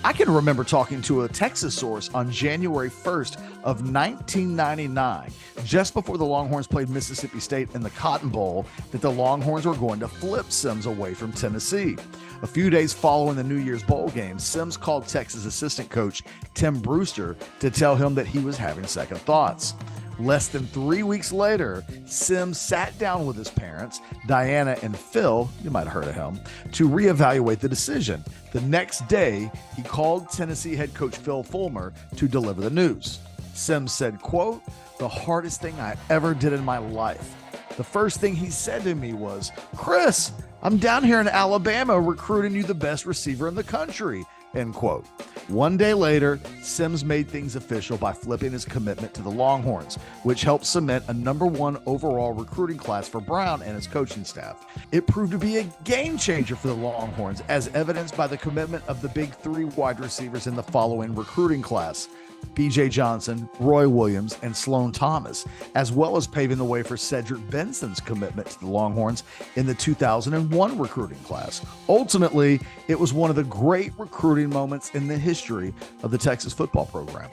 I can remember talking to a Texas source on January 1st of 1999, just before the Longhorns played Mississippi State in the Cotton Bowl, that the Longhorns were going to flip Sims away from Tennessee. A few days following the New Year's Bowl game, Sims called Texas assistant coach Tim Brewster to tell him that he was having second thoughts. Less than 3 weeks later, Sims sat down with his parents, Diana and Phil, you might have heard of him, to reevaluate the decision. The next day, he called Tennessee head coach Phil Fulmer to deliver the news. Sims said, quote, "The hardest thing I ever did in my life. The first thing he said to me was, 'Chris, I'm down here in Alabama recruiting you the best receiver in the country,' end quote. One day later, Sims made things official by flipping his commitment to the Longhorns, which helped cement a #1 overall recruiting class for Brown and his coaching staff. It proved to be a game changer for the Longhorns, as evidenced by the commitment of the big 3 wide receivers in the following recruiting class: B.J. Johnson, Roy Williams, and Sloan Thomas, as well as paving the way for Cedric Benson's commitment to the Longhorns in the 2001 recruiting class. Ultimately, it was one of the great recruiting moments in the history of the Texas football program.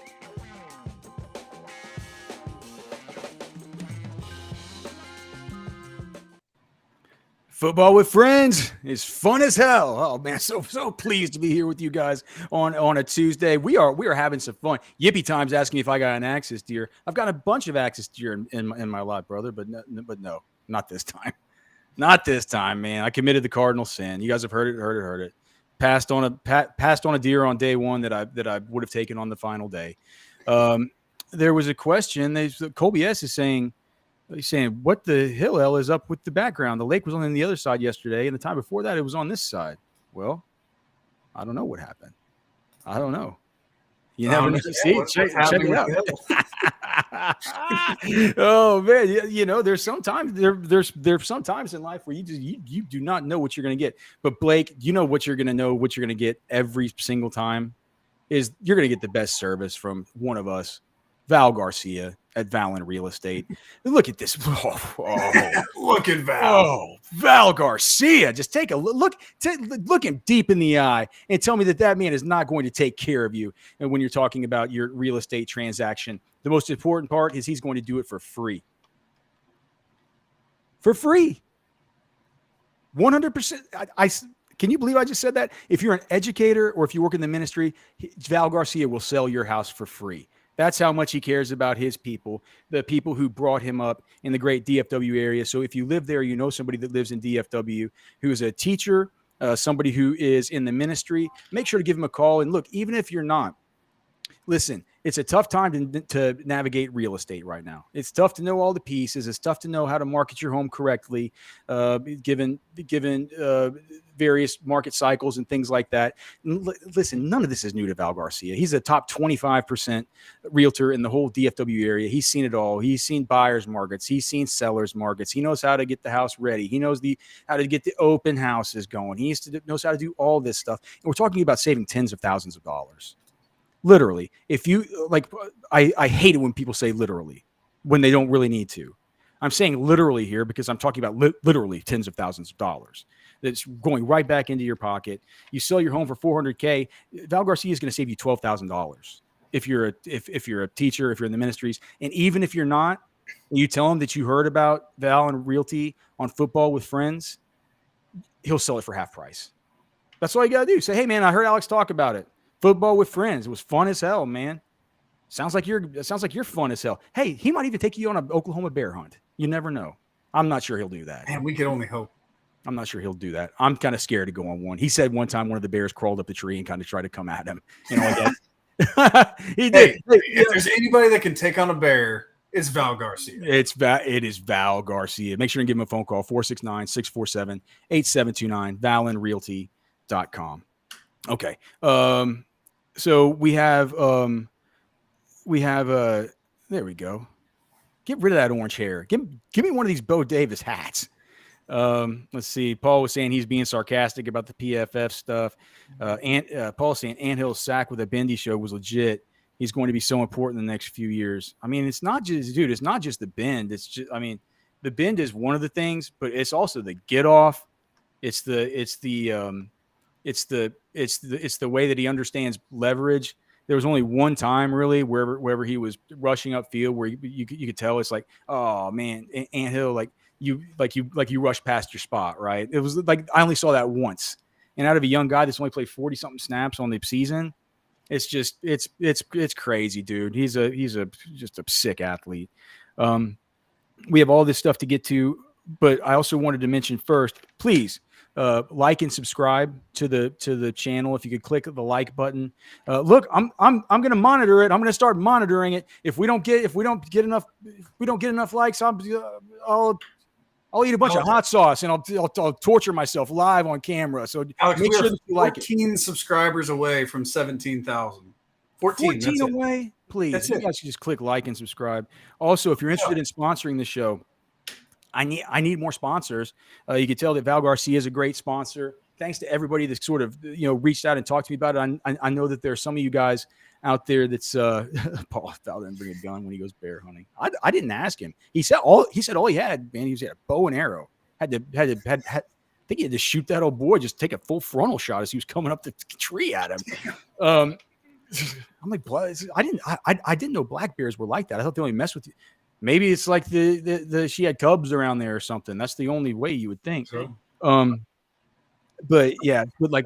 Football with friends is fun as hell. Oh man, so pleased to be here with you guys on a Tuesday. We are having some fun. Yippee Time's asking if I got an Axis deer. I've got a bunch of Axis deer in my lot, brother, but no, not this time. Not this time, man. I committed the cardinal sin. You guys have heard it. Passed on a deer on day one that I would have taken on the final day. There was a question. Colby S is saying. He's saying, what the hell is up with the background? The lake was on the other side yesterday, and the time before that, it was on this side. Well, I don't know what happened. I don't know. You never know. See, check it out. Oh man, there's sometimes there's some times in life where you do not know what you're going to get. But Blake, you know what you're going to know, what you're going to get every single time is you're going to get the best service from one of us, Val Garcia at Valen Real Estate. Look at this. Look at Val. Oh, Val Garcia. Just take a look him deep in the eye and tell me that man is not going to take care of you. And when you're talking about your real estate transaction, the most important part is he's going to do it for free. For free. 100%. Can you believe I just said that? If you're an educator or if you work in the ministry, Val Garcia will sell your house for free. That's how much he cares about his people, the people who brought him up in the great DFW area. So if you live there, you know somebody that lives in DFW who is a teacher, somebody who is in the ministry, make sure to give him a call. And look, even if you're not, listen, it's a tough time to navigate real estate right now. It's tough to know all the pieces. It's tough to know how to market your home correctly, given various market cycles and things like that. Listen, none of this is new to Val Garcia. He's a top 25% realtor in the whole DFW area. He's seen it all. He's seen buyers markets. He's seen sellers markets. He knows how to get the house ready. He knows how to get the open houses going. He knows how to do all this stuff. And we're talking about saving tens of thousands of dollars. Literally, if you I hate it when people say literally when they don't really need to. I'm saying literally here because I'm talking about literally tens of thousands of dollars that's going right back into your pocket. You sell your home for $400K. Val Garcia is going to save you $12,000 if you're a teacher, if you're in the ministries, and even if you're not, and you tell him that you heard about Val and Realty on Football with Friends, he'll sell it for half price. That's all you got to do. Say, hey man, I heard Alex talk about it. Football with Friends. It was fun as hell, man. Sounds like you're fun as hell. Hey, he might even take you on an Oklahoma bear hunt. You never know. I'm not sure he'll do that. And we can only hope. I'm not sure he'll do that. I'm kind of scared to go on one. He said one time one of the bears crawled up the tree and kind of tried to come at him. He did. Hey, if there's anybody that can take on a bear, it's Val Garcia. It is Val Garcia. Make sure and give him a phone call, 469-647-8729, valenrealty.com. Okay. So we have there we go. Get rid of that orange hair. Give me one of these Bo Davis hats. Let's see. Paul was saying he's being sarcastic about the PFF stuff. Paul saying Anthill's sack with a Bendy show was legit. He's going to be so important in the next few years. I mean, it's not just the bend. It's just, I mean, the bend is one of the things, but it's also the get off. It's the way that he understands leverage. There was only one time really wherever he was rushing upfield where you could tell it's like, oh man, Anthill, like you rushed past your spot, right? It was like I only saw that once. And out of a young guy that's only played 40 something snaps on the season, it's just it's crazy, dude. He's just a sick athlete. We have all this stuff to get to, but I also wanted to mention first, please like and subscribe to the channel. If you could click the like button. Look, I'm going to monitor it. I'm going to start monitoring it. If we don't get enough likes, I'll eat a bunch of hot sauce and I'll torture myself live on camera. So Alex, make we sure are that you like it. 14 subscribers away from 17,000. 14 that's away. it. Please, that's you it. guys should just click like and subscribe. Also, if you're interested in sponsoring the show, I need more sponsors. You can tell that Val Garcia is a great sponsor. Thanks to everybody that sort of reached out and talked to me about it. I know that there's some of you guys out there that's Paul Val didn't bring a gun when he goes bear hunting. I didn't ask him. He said all he had, man. He had a bow and arrow. Had I think he had to shoot that old boy, just take a full frontal shot as he was coming up the tree at him. I'm like, I didn't know black bears were like that. I thought they only mess with you. Maybe it's like the she had cubs around there or something. That's the only way you would think. So, but yeah, with like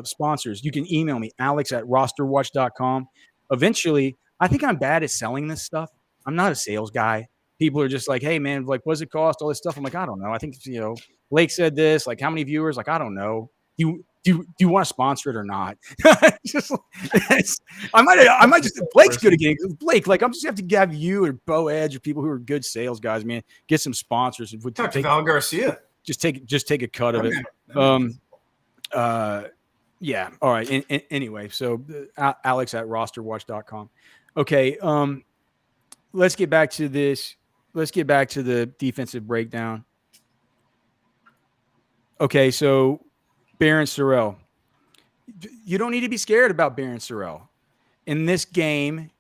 sponsors, you can email me, alex@rosterwatch.com. Eventually, I think I'm bad at selling this stuff. I'm not a sales guy. People are just like, hey man, like, what does it cost? All this stuff. I'm like, I don't know. I think Blake said this. Like, how many viewers? Like, I don't know. Do you want to sponsor it or not? Just, I might just Blake's good again. Blake, like, I'm just have to have you or Bo Edge or people who are good sales guys, man. Get some sponsors. talk to Val Garcia. Just take a cut of it. Yeah. All right. Anyway, so alex@rosterwatch.com. Okay. Let's get back to this. Let's get back to the defensive breakdown. Okay. So Baron Sorel, you don't need to be scared about Baron Sorel. In this game,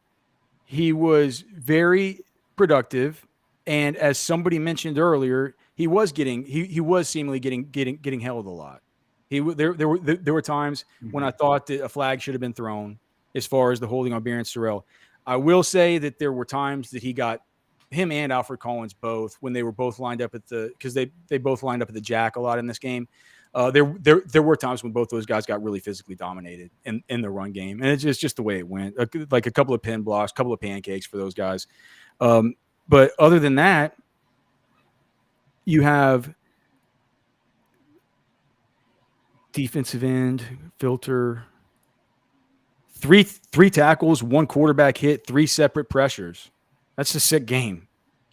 he was very productive. And as somebody mentioned earlier, he was seemingly getting held a lot. There were times when I thought that a flag should have been thrown as far as the holding on Baron Sorel. I will say that there were times that he got him and Alfred Collins both when they were both lined up because they both lined up at the jack a lot in this game. There were times when both those guys got really physically dominated in the run game, and it's just the way it went. Like a couple of pin blocks, a couple of pancakes for those guys. But other than that, you have defensive end, filter, three tackles, one quarterback hit, 3 separate pressures. That's a sick game.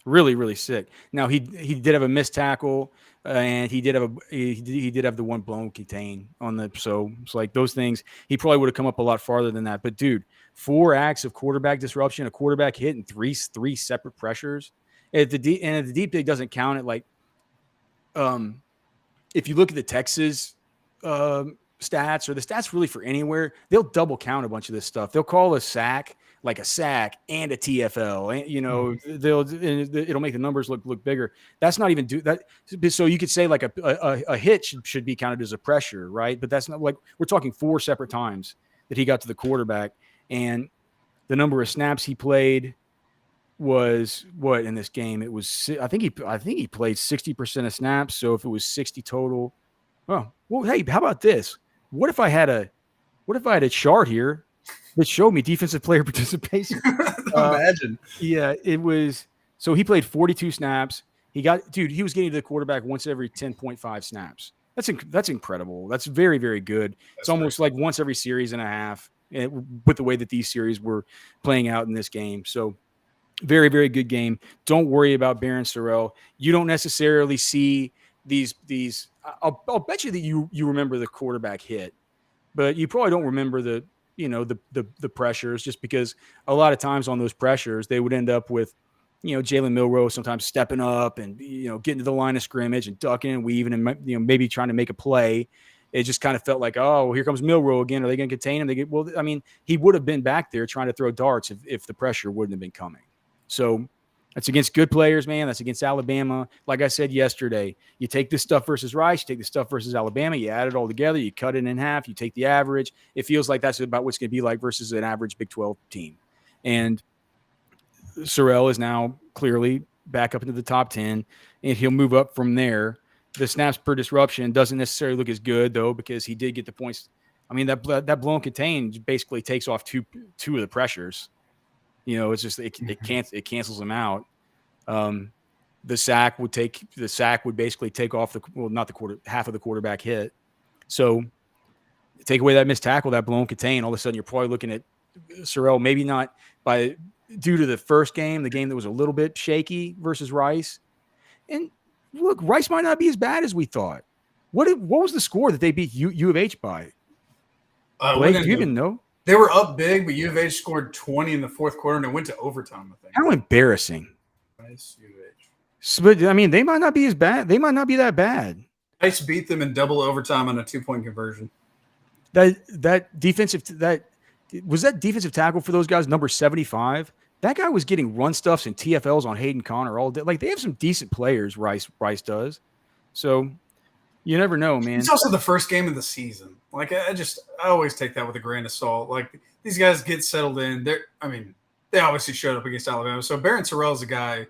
Really, really sick. Now he did have a missed tackle, and he did have the one blown contain on the. So it's like those things. He probably would have come up a lot farther than that. But dude, 4 acts of quarterback disruption, a quarterback hit, and three separate pressures. If the deep dig doesn't count it, like, if you look at the Texas stats or the stats really for anywhere, they'll double count a bunch of this stuff. They'll call a sack like a sack and a TFL, and it'll make the numbers look bigger. That's not even do that. So you could say like a hit should be counted as a pressure, right? But that's not, like, we're talking 4 separate times that he got to the quarterback, and the number of snaps he played was what in this game? It was, I think he played 60% of snaps. So if it was 60 total, well, hey, how about this? What if I had a chart here that showed me defensive player participation? Imagine. Yeah, it was. So he played 42 snaps. He was getting to the quarterback once every 10.5 snaps. That's incredible. That's very, very good. It's almost like once every series and a half, with the way that these series were playing out in this game. So very, very good game. Don't worry about Baron Sorel. You don't necessarily see these. I'll bet you that you remember the quarterback hit, but you probably don't remember the pressures, just because a lot of times on those pressures they would end up with, Jalen Milroe sometimes stepping up and getting to the line of scrimmage and ducking and weaving and maybe trying to make a play. It just kind of felt like, oh, here comes Milroe again. Are they going to contain him? He would have been back there trying to throw darts if the pressure wouldn't have been coming. So that's against good players, man. That's against Alabama. Like I said yesterday, you take this stuff versus Rice, you take this stuff versus Alabama, you add it all together, you cut it in half, you take the average. It feels like that's about what's going to be like versus an average Big 12 team. And Sorel is now clearly back up into the top 10, and he'll move up from there. The snaps per disruption doesn't necessarily look as good, though, because he did get the points. That blown contain basically takes off two of the pressures. It's just it cancels them out. The sack would basically take off half of the quarterback hit. So take away that missed tackle, that blown contain, all of a sudden you're probably looking at Sorel, maybe not due to the first game, the game that was a little bit shaky versus Rice. And look, Rice might not be as bad as we thought. What was the score that they beat U of H by? Blake, do you even know? They were up big, but U of H scored 20 in the fourth quarter, and it went to overtime, I think. How embarrassing. Rice, U of H. So, but, I mean, they might not be as bad. They might not be that bad. Rice beat them in double overtime on a 2-point conversion. That defensive tackle for those guys, number 75. That guy was getting run stuffs and TFLs on Hayden Connor all day. Like, they have some decent players, Rice does. So you never know, man. It's also the first game of the season. Like, I always take that with a grain of salt. Like, these guys get settled in. They obviously showed up against Alabama. So Baron Sorel is a guy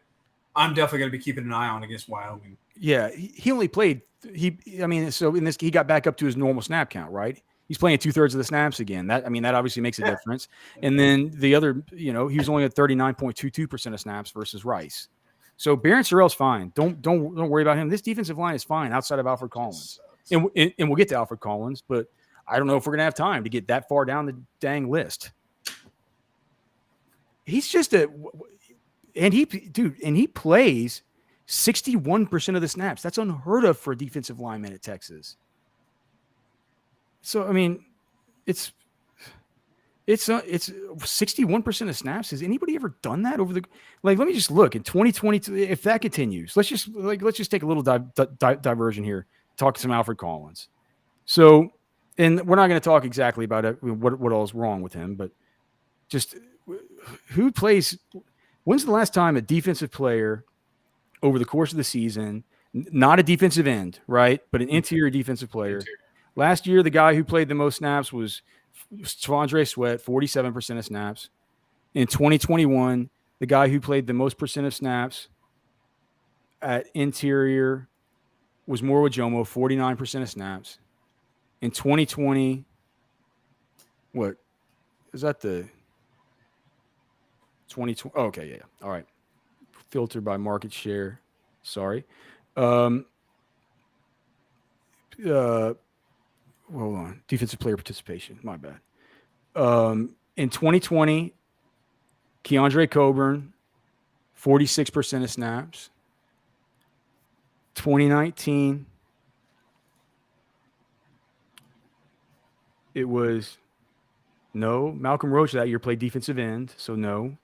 I'm definitely going to be keeping an eye on against Wyoming. Yeah, he only played. He got back up to his normal snap count, right? He's playing 2/3 of the snaps again. That obviously makes a difference. And then the other, he was only at 39.22% of snaps versus Rice. So Baron Sorrell's fine. Don't worry about him. This defensive line is fine outside of Alfred Collins. And we'll get to Alfred Collins, but I don't know if we're gonna have time to get that far down the dang list. He's just he plays 61% of the snaps. That's unheard of for a defensive lineman at Texas. So, I mean, it's 61% of snaps. Has anybody ever done that over let me just look in 2022. If that continues, let's just take a little diversion here. Talk to some Alfred Collins. So, and we're not going to talk exactly about it, what all is wrong with him, but just who plays. When's the last time a defensive player over the course of the season, not a defensive end, right, but an interior defensive player? Last year, the guy who played the most snaps was T'Vondre Sweat, 47% of snaps. In 2021, the guy who played the most percent of snaps at interior was Moro Jomo, 49% of snaps. In 2020, what is that? The 2020? Oh, okay, yeah, all right. Filtered by market share. Sorry. Hold on. Defensive player participation. My bad. In 2020, Keandre Coburn, 46% of snaps. 2019, it was no. Malcolm Roach that year played defensive end, so no.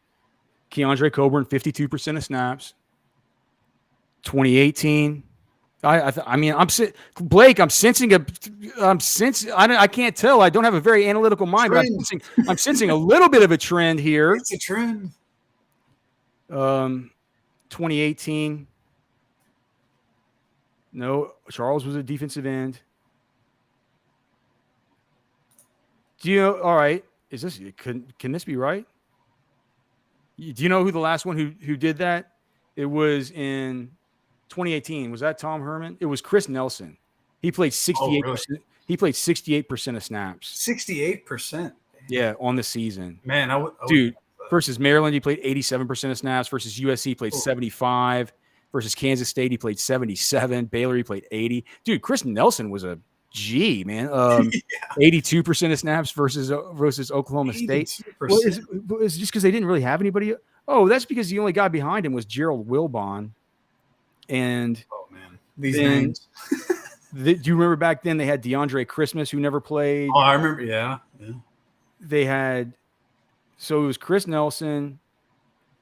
Keandre Coburn, 52% of snaps. 2018, Blake. I'm sensing I can't tell. I don't have a very analytical mind, but I'm sensing a little bit of a trend here. It's a trend. 2018. No, Charles was a defensive end. Do you know? All right. Is this can this be right? Do you know who the last one who did that? It was in 2018. Was that Tom Herman? It was Chris Nelson. He played 68%. Oh, really? He played 68% of snaps. 68%. Yeah, on the season. Man, dude. Versus Maryland, he played 87% of snaps. Versus USC, he played 75. Versus Kansas State, he played 77. Baylor, he played 80. Dude, Chris Nelson was a G, man. 82% of snaps versus Oklahoma State. Well, is it just because they didn't really have anybody? Oh, that's because the only guy behind him was Gerald Wilbon. And man, these names. Do you remember back then they had DeAndre Christmas who never played? Oh, I remember. Yeah. They had. So it was Chris Nelson.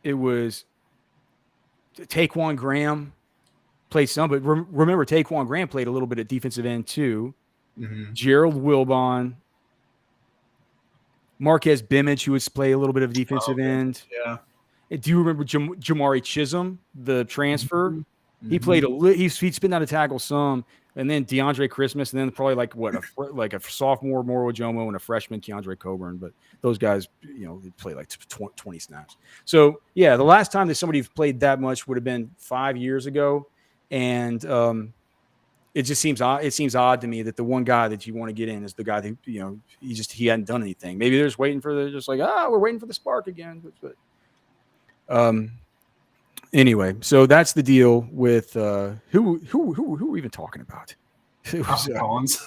It was Taquan Graham played some, but remember Taquan Graham played a little bit at defensive end too. Mm-hmm. Gerald Wilbon, Marquez Bimage, who would play a little bit of defensive end. Yeah. Do you remember Jamari Chisholm, the transfer? Mm-hmm. He played he'd spin out a tackle some, and then DeAndre Christmas, and then probably like a sophomore Moro Jomo and a freshman Keandre Coburn. But those guys, they play like 20 snaps. So yeah, the last time that somebody played that much would have been 5 years ago, and it just seems odd. It seems odd to me that the one guy that you want to get in is the guy that he hadn't done anything. Maybe they're just waiting for we're waiting for the spark again. But anyway, so that's the deal with who are we even talking about? It was, Collins.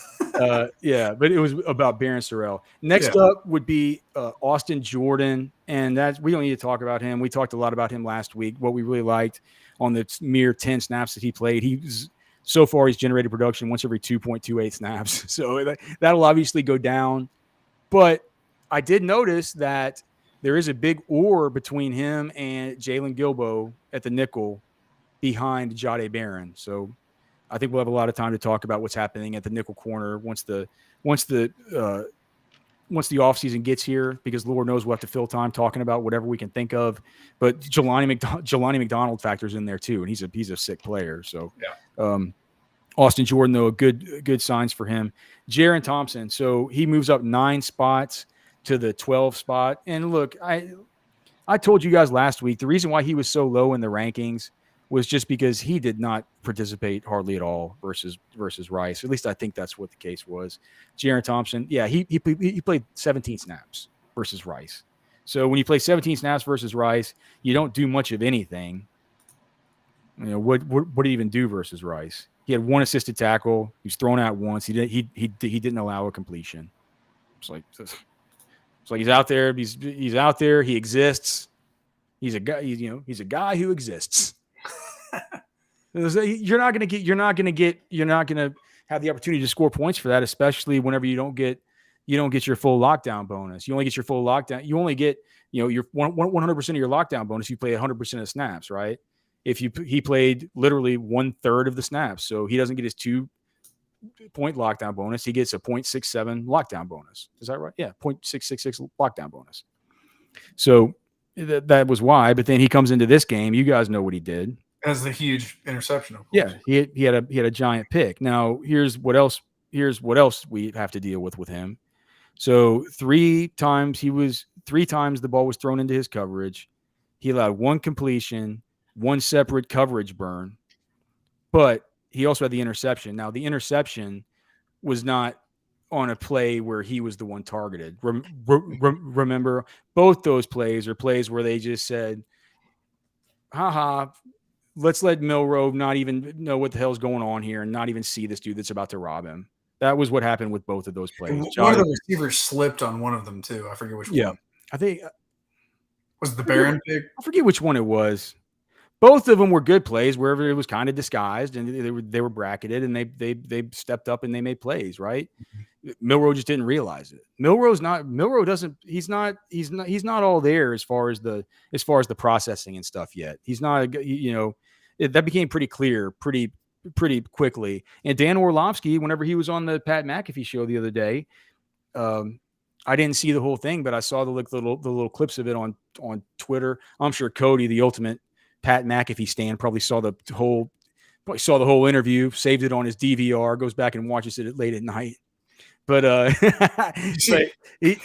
yeah, but it was about Baron Sorel. Next up would be Austin Jordan, and that we don't need to talk about him. We talked a lot about him last week. What we really liked on the mere 10 snaps that he played, so far he's generated production once every 2.28 snaps. So that'll obviously go down. But I did notice that there is a big oar between him and Jalen Gilbo at the nickel behind Jade Baron. So I think we'll have a lot of time to talk about what's happening at the nickel corner once the offseason gets here, because Lord knows we'll have to fill time talking about whatever we can think of. But Jelani McDonald factors in there too, and he's a sick player. So Austin Jordan, though, good signs for him. Jaron Thompson, so he moves up 9 spots to the 12 spot. And look, I told you guys last week the reason why he was so low in the rankings was just because he did not participate hardly at all versus Rice. At least I think that's what the case was. Jaron Thompson, yeah, he played 17 snaps versus Rice. So when you play 17 snaps versus Rice, you don't do much of anything. You know, what did he even do versus Rice? He had 1 assisted tackle. He was thrown out once. He didn't allow a completion. It's like he's out there. He's out there. He exists. He's a guy. He's a guy who exists. You're not going to have the opportunity to score points for that, especially whenever you don't get your full lockdown bonus. You only get your full lockdown. You only get, your 100% of your lockdown bonus. You play 100% of snaps, right? He played literally 1/3 of the snaps. So he doesn't get his 2-point lockdown bonus. He gets a 0.67 lockdown bonus. Is that right? Yeah. 0.666 lockdown bonus. So that was why, but then he comes into this game. You guys know what he did. As the huge interception. Of course. Yeah, he had a giant pick. Now here's what else we have to deal with him. So 3 times the ball was thrown into his coverage. He allowed 1 completion, 1 separate coverage burn, but he also had the interception. Now the interception was not on a play where he was the one targeted. Remember, both those plays are plays where they just said, haha, let's let Milroe not even know what the hell's going on here and not even see this dude that's about to rob him. That was what happened with both of those plays. One of the receivers slipped on one of them too. I forget which one. Yeah, I think was it the Baron pick. I forget which one it was. Both of them were good plays wherever it was kind of disguised, and they were bracketed, and they stepped up and they made plays. Right? Mm-hmm. Milroe just didn't realize it. He's not all there as far as the processing and stuff yet. He's not. That became pretty clear pretty quickly. And Dan Orlovsky, whenever he was on the Pat McAfee show the other day, I didn't see the whole thing, but I saw the little clips of it on Twitter. I'm sure Cody, the ultimate Pat McAfee stan, probably saw the whole interview, saved it on his DVR, goes back and watches it late at night. But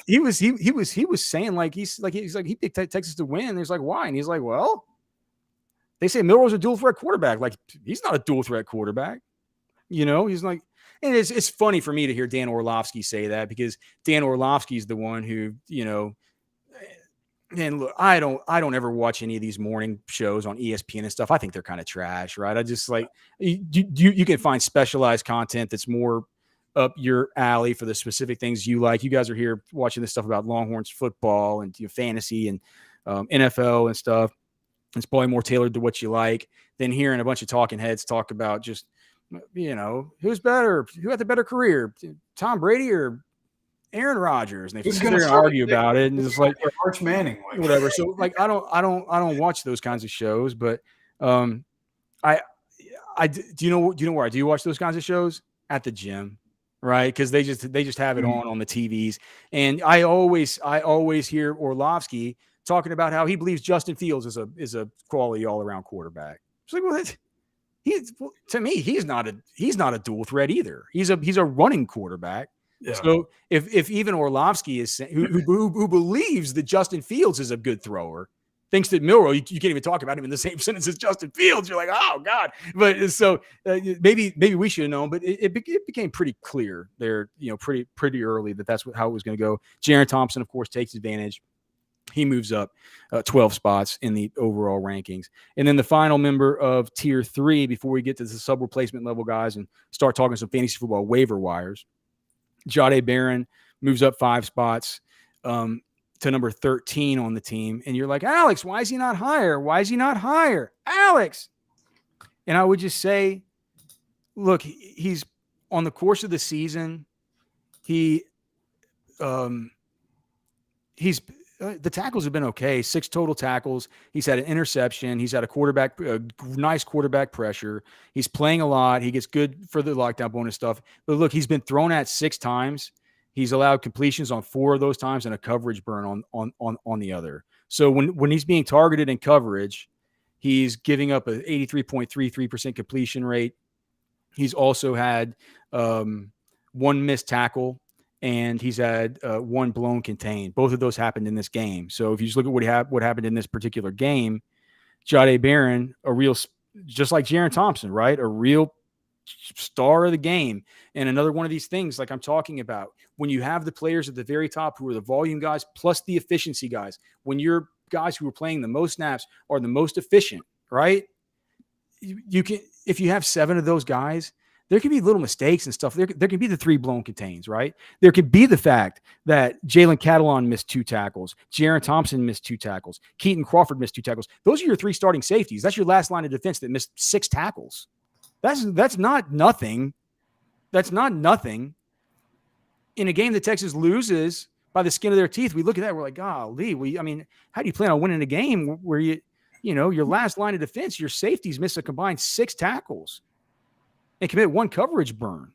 he was saying he picked Texas to win. And he's like, why? And he's like, well, they say Milroe's a dual threat quarterback. Like, he's not a dual threat quarterback. He's like, and it's funny for me to hear Dan Orlovsky say that, because Dan Orlovsky is the one who, and look, I don't ever watch any of these morning shows on ESPN and stuff. I think they're kind of trash, right? I just like, you can find specialized content that's more up your alley for the specific things you like. You guys are here watching this stuff about Longhorns football and fantasy and NFL and stuff. It's probably more tailored to what you like than hearing a bunch of talking heads talk about just, who's better, who had the better career, Tom Brady or Aaron Rodgers, and they sit there and argue about it, and it's like Arch Manning, whatever. So like, I don't watch those kinds of shows, but do you know where I do watch those kinds of shows? At the gym, right? Because they just have it on the TVs, and I always hear Orlovsky talking about how he believes Justin Fields is a quality all around quarterback. It's like, well, to me, he's not a dual threat either. He's a running quarterback. Yeah. So if even Orlovsky is who believes that Justin Fields is a good thrower, thinks that Milroe, you can't even talk about him in the same sentence as Justin Fields. You're like, oh God. But so maybe we should have known, but it became pretty clear there, pretty early that's how it was going to go. Jaron Thompson, of course, takes advantage. He moves up 12 spots in the overall rankings. And then the final member of tier 3, before we get to the sub replacement level guys and start talking some fantasy football waiver wires, Jade Baron moves up 5 spots to number 13 on the team. And you're like, Alex, why is he not higher? Why is he not higher? Alex. And I would just say, look, he's on the course of the season. He's the tackles have been okay. 6 total tackles. He's had an interception. He's had a nice quarterback pressure. He's playing a lot. He gets good for the lockdown bonus stuff. But look, he's been thrown at 6 times. He's allowed completions on 4 of those times and a coverage burn on the other. So when he's being targeted in coverage, he's giving up an 83.33% completion rate. He's also had 1 missed tackle, and he's had 1 blown contain. Both of those happened in this game. So if you just look at what happened in this particular game, Jade Baron, just like Jaron Thompson, right? A real star of the game. And another one of these things like I'm talking about, when you have the players at the very top who are the volume guys plus the efficiency guys, when your guys who are playing the most snaps are the most efficient, right? You can, if you have 7 of those guys, there can be little mistakes and stuff. There can be the 3 blown contains, right? There could be the fact that Jalen Catalon missed 2 tackles. Jaron Thompson missed 2 tackles. Keaton Crawford missed 2 tackles. Those are your 3 starting safeties. That's your last line of defense that missed 6 tackles. That's not nothing. That's not nothing. In a game that Texas loses by the skin of their teeth, we look at that, we're like, golly, how do you plan on winning a game where your last line of defense, your safeties miss a combined 6 tackles and commit 1 coverage burn?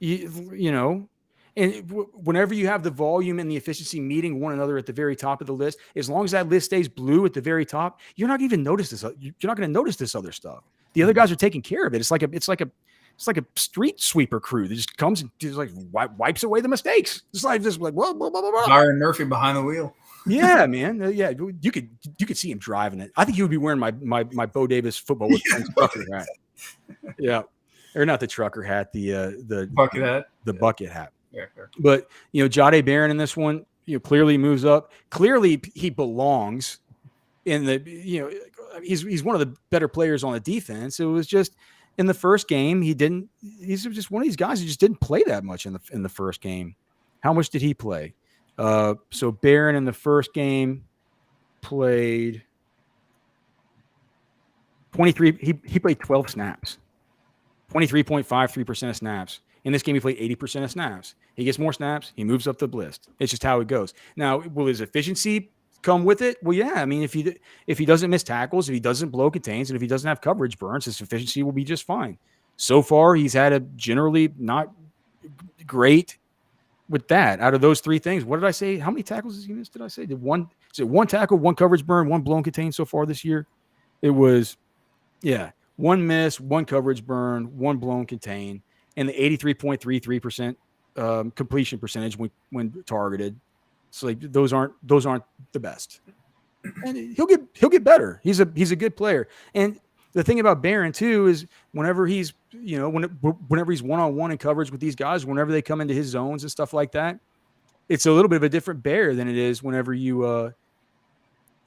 And whenever you have the volume and the efficiency meeting one another at the very top of the list, as long as that list stays blue at the very top, you're not going to notice this other stuff. The other guys are taking care of it. It's like a street sweeper crew that just comes and just like wipes away the mistakes. It's like just like blah, blah, blah, blah. Byron Murphy behind the wheel. Yeah, man. Yeah, you could see him driving it. I think he would be wearing my Bo Davis football with trucker hat. Yeah, or not the trucker hat, the bucket hat. The bucket hat. Yeah, sure. But Jade Baron in this one, clearly moves up. Clearly, he belongs in the. He's one of the better players on the defense. It was just in the first game he's just one of these guys who just didn't play that much in the first game. How much did he play? So Baron in the first game played 23. He played 12 snaps, 23.53% of snaps. In this game, he played 80% of snaps. He gets more snaps. He moves up the list. It's just how it goes. Now, will his efficiency come with it? Well, yeah. I mean, if he doesn't miss tackles, if he doesn't blow contains, and if he doesn't have coverage burns, his efficiency will be just fine. So far, he's had a generally not great with that. Out of those 3 things, what did I say? How many tackles has he missed? Did I say? Is it 1 tackle, 1 coverage burn, 1 blown contain so far this year? It was, 1 miss, 1 coverage burn, 1 blown contain, and the 83.33% completion percentage when targeted. So like those aren't the best. And he'll get better. He's a good player. And the thing about Baron too is whenever he's whenever he's one-on-one in coverage with these guys, whenever they come into his zones and stuff like that, it's a little bit of a different bear than it is whenever you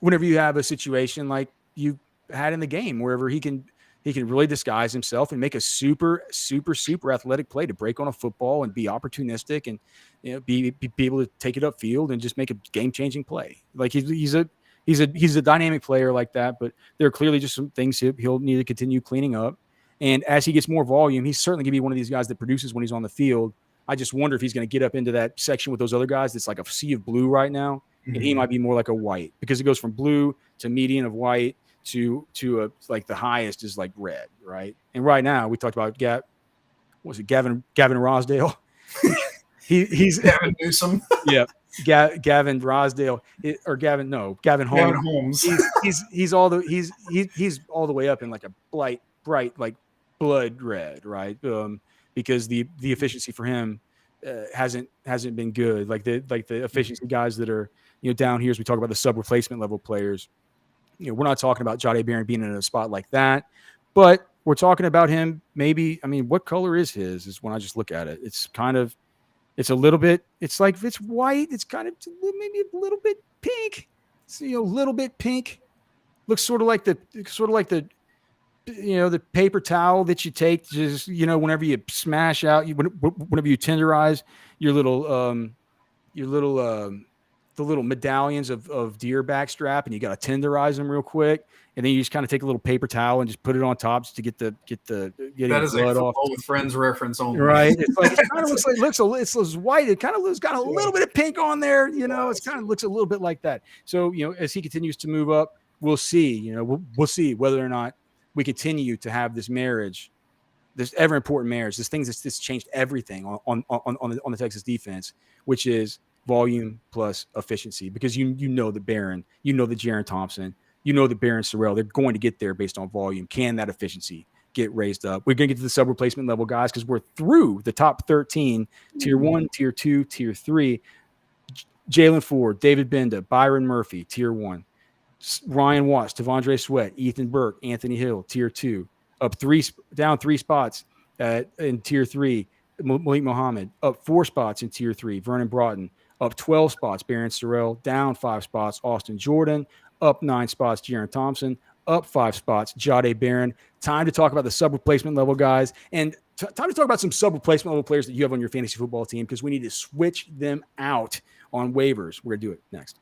have a situation like you had in the game, wherever he can really disguise himself and make a super, super, super athletic play to break on a football and be opportunistic and be able to take it upfield and just make a game-changing play. Like he's a dynamic player like that, but there are clearly just some things he'll need to continue cleaning up. And as he gets more volume, he's certainly going to be one of these guys that produces when he's on the field. I just wonder if he's going to get up into that section with those other guys that's like a sea of blue right now, and he might be more like a white because it goes from blue to median of white to like the highest is like red, right? And right now we talked about Gavin Rosdale. he's Gavin Newsom. Yeah, Gavin Rosdale Gavin Holmes. Gavin Holmes. He's all the way up in like a bright like blood red, right? Because the efficiency for him hasn't been good. Like the efficiency guys that are down here as we talk about the sub replacement level players. We're not talking about Jade Baron being in a spot like that, but we're talking about him maybe. I mean, what color is his? Is when I just look at it, it's kind of It's a little bit. It's like it's white. It's kind of maybe a little bit pink. It's, a little bit pink. Looks sort of like the the paper towel that you take just whenever you smash out whenever you tenderize your little the little medallions of deer backstrap, and you got to tenderize them real quick, and then you just kind of take a little paper towel and just put it on top just to get the that is blood a off. Football with Friends reference only, right? It's like it kind of looks white. It kind of got a little bit of pink on there. It's kind of looks a little bit like that. So as he continues to move up, we'll see. We'll see whether or not we continue to have this marriage, this ever important marriage, this thing that's changed everything on the Texas defense, which is volume plus efficiency. Because you know the Baron, the Jaron Thompson, the Baron Sorel, they're going to get there based on volume. Can that efficiency get raised up? We're going to get to the sub replacement level guys because we're through the top 13, tier 1, tier 2, tier 3. Jalen Ford, David Benda, Byron Murphy, tier 1. Ryan Watts, Tavondre Sweat, Ethan Burke, Anthony Hill, tier 2. Down 3 spots in tier 3. Malik Muhammad, up 4 spots in tier 3. Vernon Broughton, up 12 spots. Baron Sorel, down 5 spots. Austin Jordan, up 9 spots. Jaron Thompson, up 5 spots. Jade Baron. Time to talk about the sub replacement level guys, and time to talk about some sub replacement level players that you have on your fantasy football team, because we need to switch them out on waivers. We're gonna do it next.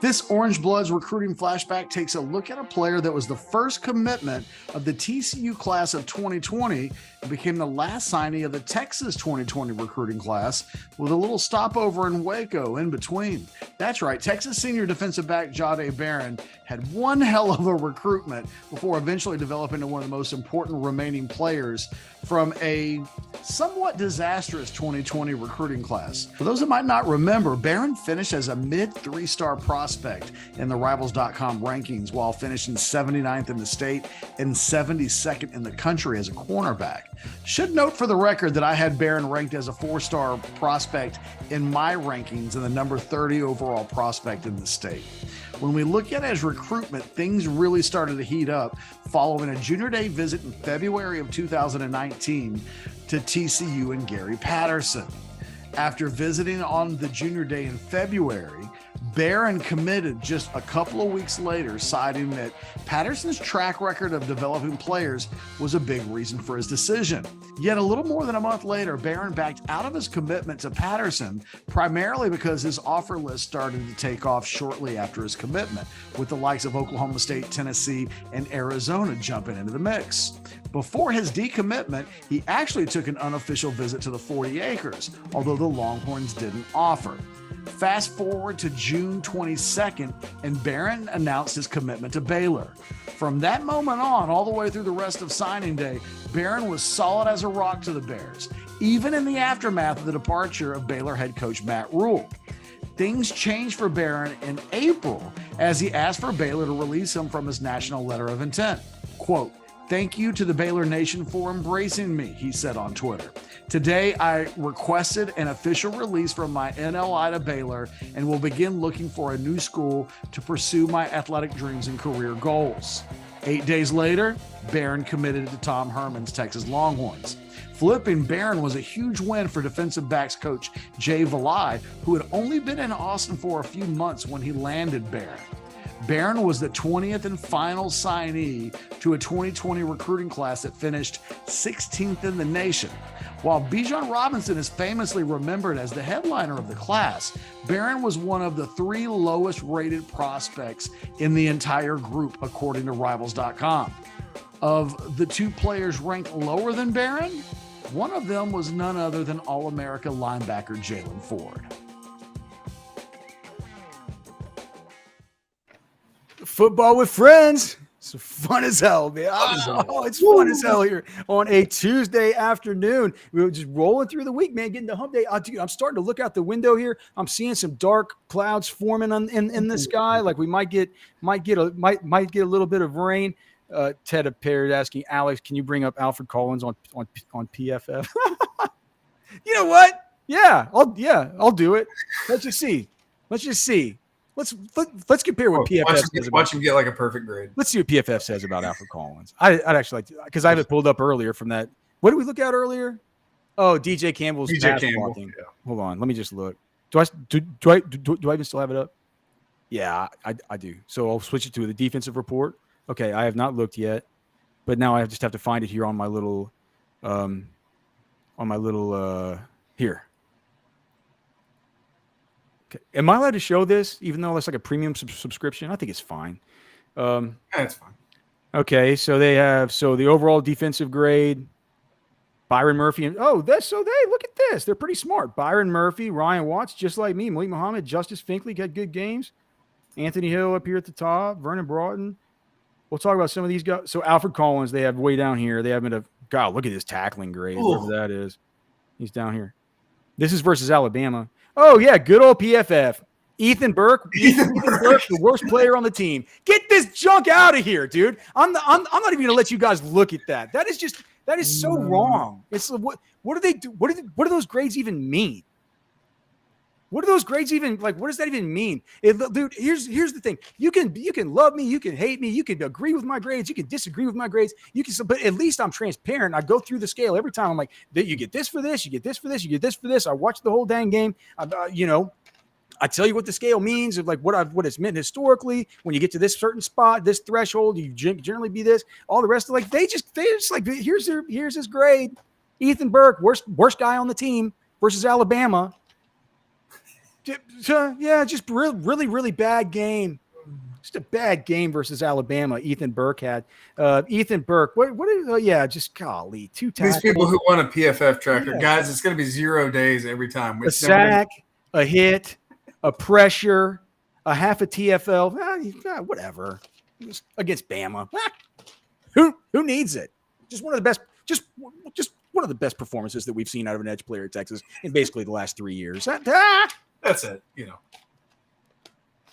This Orange Bloods recruiting flashback takes a look at a player that was the first commitment of the TCU class of 2020 and became the last signee of the Texas 2020 recruiting class, with a little stopover in Waco in between. That's right, Texas senior defensive back Jade Baron had one hell of a recruitment before eventually developing into one of the most important remaining players from a somewhat disastrous 2020 recruiting class. For those that might not remember, Baron finished as a mid 3-star prospect in the Rivals.com rankings, while finishing 79th in the state and 72nd in the country as a cornerback. Should note for the record that I had Baron ranked as a 4-star prospect in my rankings and the number 30 overall prospect in the state. When we look at his recruitment, things really started to heat up following a junior day visit in February of 2019 to TCU and Gary Patterson. After visiting on the junior day in February, Baron committed just a couple of weeks later, citing that Patterson's track record of developing players was a big reason for his decision. Yet a little more than a month later, Baron backed out of his commitment to Patterson, primarily because his offer list started to take off shortly after his commitment, with the likes of Oklahoma State, Tennessee, and Arizona jumping into the mix. Before his decommitment, he actually took an unofficial visit to the 40 acres, although the Longhorns didn't offer. Fast forward to June 22nd, and Baron announced his commitment to Baylor. From that moment on, all the way through the rest of signing day, Baron was solid as a rock to the Bears, even in the aftermath of the departure of Baylor head coach Matt Rule. Things changed for Baron in April as he asked for Baylor to release him from his national letter of intent. Quote, "Thank you to the Baylor Nation for embracing me," he said on Twitter. "Today, I requested an official release from my NLI to Baylor and will begin looking for a new school to pursue my athletic dreams and career goals." 8 days later, Baron committed to Tom Herman's Texas Longhorns. Flipping Baron was a huge win for defensive backs coach Jay Valai, who had only been in Austin for a few months when he landed Baron. Baron was the 20th and final signee to a 2020 recruiting class that finished 16th in the nation. While Bijan Robinson is famously remembered as the headliner of the class, Baron was one of the 3 lowest rated prospects in the entire group, according to Rivals.com. Of the 2 players ranked lower than Baron, one of them was none other than All-America linebacker Jalen Ford. Football with friends. It's fun as hell, man. It's fun as hell here on a Tuesday afternoon. We were just rolling through the week, man, getting the hump day. I'm starting to look out the window here. I'm seeing some dark clouds forming in the sky. Like we might get a little bit of rain. Ted Appeared asking Alex, can you bring up Alfred Collins on PFF? You know what? Yeah, I'll do it. Let's just see. Let's compare what PFF says Watch him get like a perfect grade. Let's see what PFF says about Alfred Collins. I'd actually like to, because I have it pulled up earlier from that. What did we look at earlier? Oh, DJ Campbell's pass blocking. Yeah. Hold on, let me just look. Do I even still have it up? Yeah, I do. So I'll switch it to the defensive report. Okay, I have not looked yet, but now I just have to find it here on my little, here. Okay. Am I allowed to show this, even though it's like a premium subscription? I think it's fine. That's fine. Okay, so they have the overall defensive grade. Byron Murphy and look at this. They're pretty smart. Byron Murphy, Ryan Watts, just like me. Malik Muhammad, Justice Finkley had good games. Anthony Hill up here at the top. Vernon Broughton. We'll talk about some of these guys. So Alfred Collins, they have way down here. They have him at God, look at his tackling grade, whatever that is. He's down here. This is versus Alabama. Oh, yeah, good old PFF. Ethan Burke, the worst player on the team. Get this junk out of here, dude. I'm not even going to let you guys look at that. That is so wrong. It's what do they do? What do those grades even mean? What do those grades even like? What does that even mean? Dude, here's the thing. You can love me, you can hate me, you can agree with my grades, you can disagree with my grades. But at least I'm transparent. I go through the scale every time. I'm like, you get this for this, you get this for this, you get this for this. I watch the whole dang game. I tell you what the scale means of like what it's meant historically. When you get to this certain spot, this threshold, you generally be this. All the rest of like they just like here's his grade. Ethan Burke, worst guy on the team versus Alabama. Just really bad game. Just a bad game versus Alabama. Ethan Burke had. Ethan Burke. What is? Just golly, 2 tackles. These people who want a PFF tracker, guys, it's going to be 0 days every time. A sack, a hit, a pressure, a half a TFL, whatever. Just against Bama. Who needs it? Just one of the best. Just one of the best performances that we've seen out of an edge player at Texas in basically the last 3 years. That's it.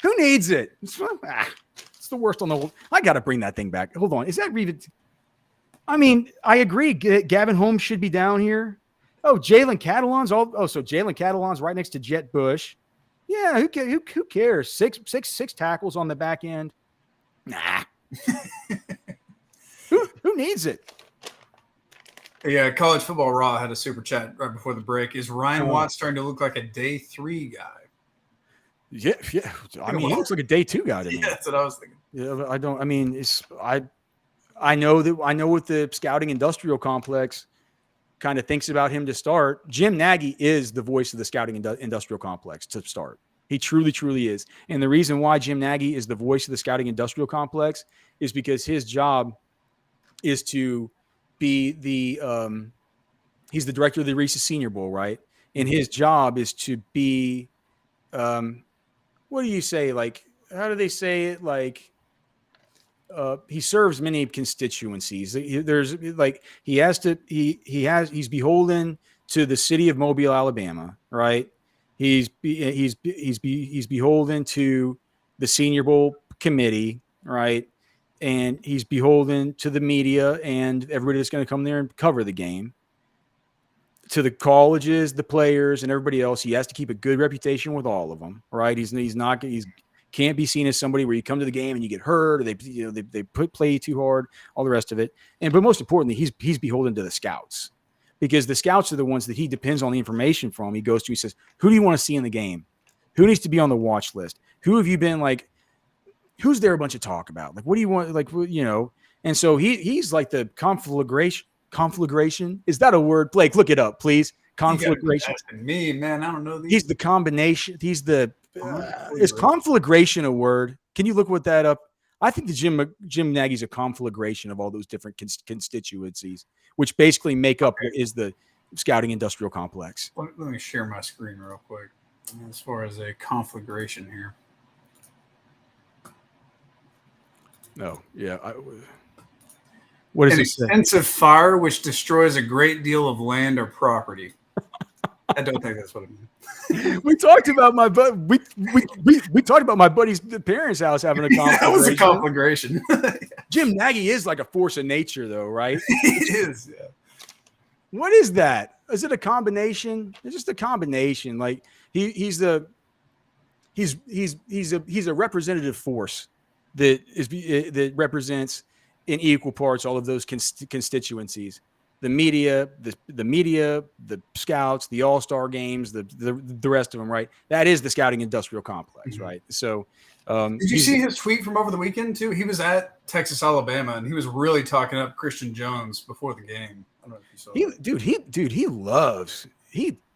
Who needs it? It's the worst on the whole. I got to bring that thing back. Hold on. Is that even? I mean, I agree. Gavin Holmes should be down here. Oh, Jalen Catalon's so Jalen Catalon's right next to Jet Bush. Yeah, who cares? Six tackles on the back end. Nah. Who needs it? Yeah, College Football Raw had a super chat right before the break. Is Ryan Watts starting to look like a day 3 guy? Yeah. I mean, he looks like a day 2 guy to me. Yeah, that's what I was thinking. Yeah, I don't. I mean, I know what the scouting industrial complex kind of thinks about him to start. Jim Nagy is the voice of the scouting industrial complex to start. He truly is. And the reason why Jim Nagy is the voice of the scouting industrial complex is because his job is to be he's the director of the Reese's Senior Bowl, right? And his job is to be, what do you say? Like, how do they say it? Like, he serves many constituencies. There's like, he's beholden to the city of Mobile, Alabama, right? He's beholden to the Senior Bowl committee, right? And he's beholden to the media and everybody that's going to come there and cover the game. To the colleges, the players, and everybody else, he has to keep a good reputation with all of them, right? He can't be seen as somebody where you come to the game and you get hurt, or they play you too hard, all the rest of it. But most importantly, he's beholden to the scouts, because the scouts are the ones that he depends on the information from. He goes to, he says, who do you want to see in the game? Who needs to be on the watch list? Who have you been like? Who's there a bunch of talk about? Like, what do you want? Like, and so he's like the conflagration. Is that a word? Blake, look it up, please. Conflagration. Me, man, I don't know these. He's the combination. He's the, is conflagration a word? Can you look what that up? I think the Jim Nagy's a conflagration of all those different constituencies, which basically make up what is the scouting industrial complex. Let me share my screen real quick. As far as a conflagration here. No, yeah. What is it? An extensive fire which destroys a great deal of land or property. I don't think that's what it means. We talked about my we talked about my buddy's parents' house having a conflagration. That was a conflagration. Jim Nagy is like a force of nature, though, right? It is. Yeah. What is that? Is it a combination? It's just a combination. Like he's the. he's a representative force that represents in equal parts all of those constituencies. The media, the scouts, the all-star games, the rest of them, right? That is the scouting industrial complex, right? So, did you see his tweet from over the weekend too? He was at Texas, Alabama, and he was really talking up Christian Jones before the game. I don't know if you saw that.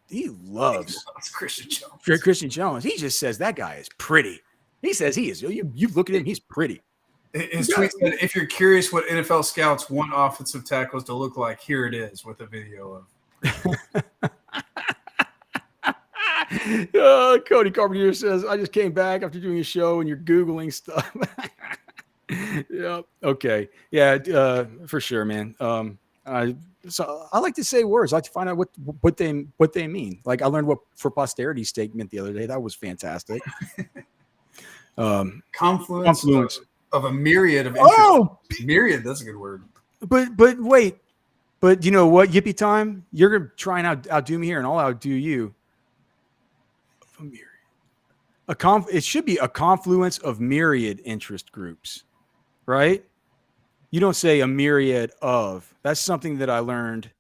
He loves Christian Jones. Christian Jones. He just says that guy is pretty. He says he is. You look at him, he's pretty. His tweet said, if you're curious what NFL scouts want offensive tackles to look like, here it is with a video of. Cody Carpenter says, I just came back after doing a show and you're Googling stuff. Yeah. Okay. Yeah, for sure, man. So I like to say words. I like to find out what they mean. Like I learned what for posterity's sake meant the other day. That was fantastic. Confluence of a myriad of interests. Myriad, that's a good word. But wait. But you know what? Yippee time. You're gonna try and outdo me here, and I'll outdo you. A myriad. It should be a confluence of myriad interest groups, right? You don't say a myriad of. That's something that I learned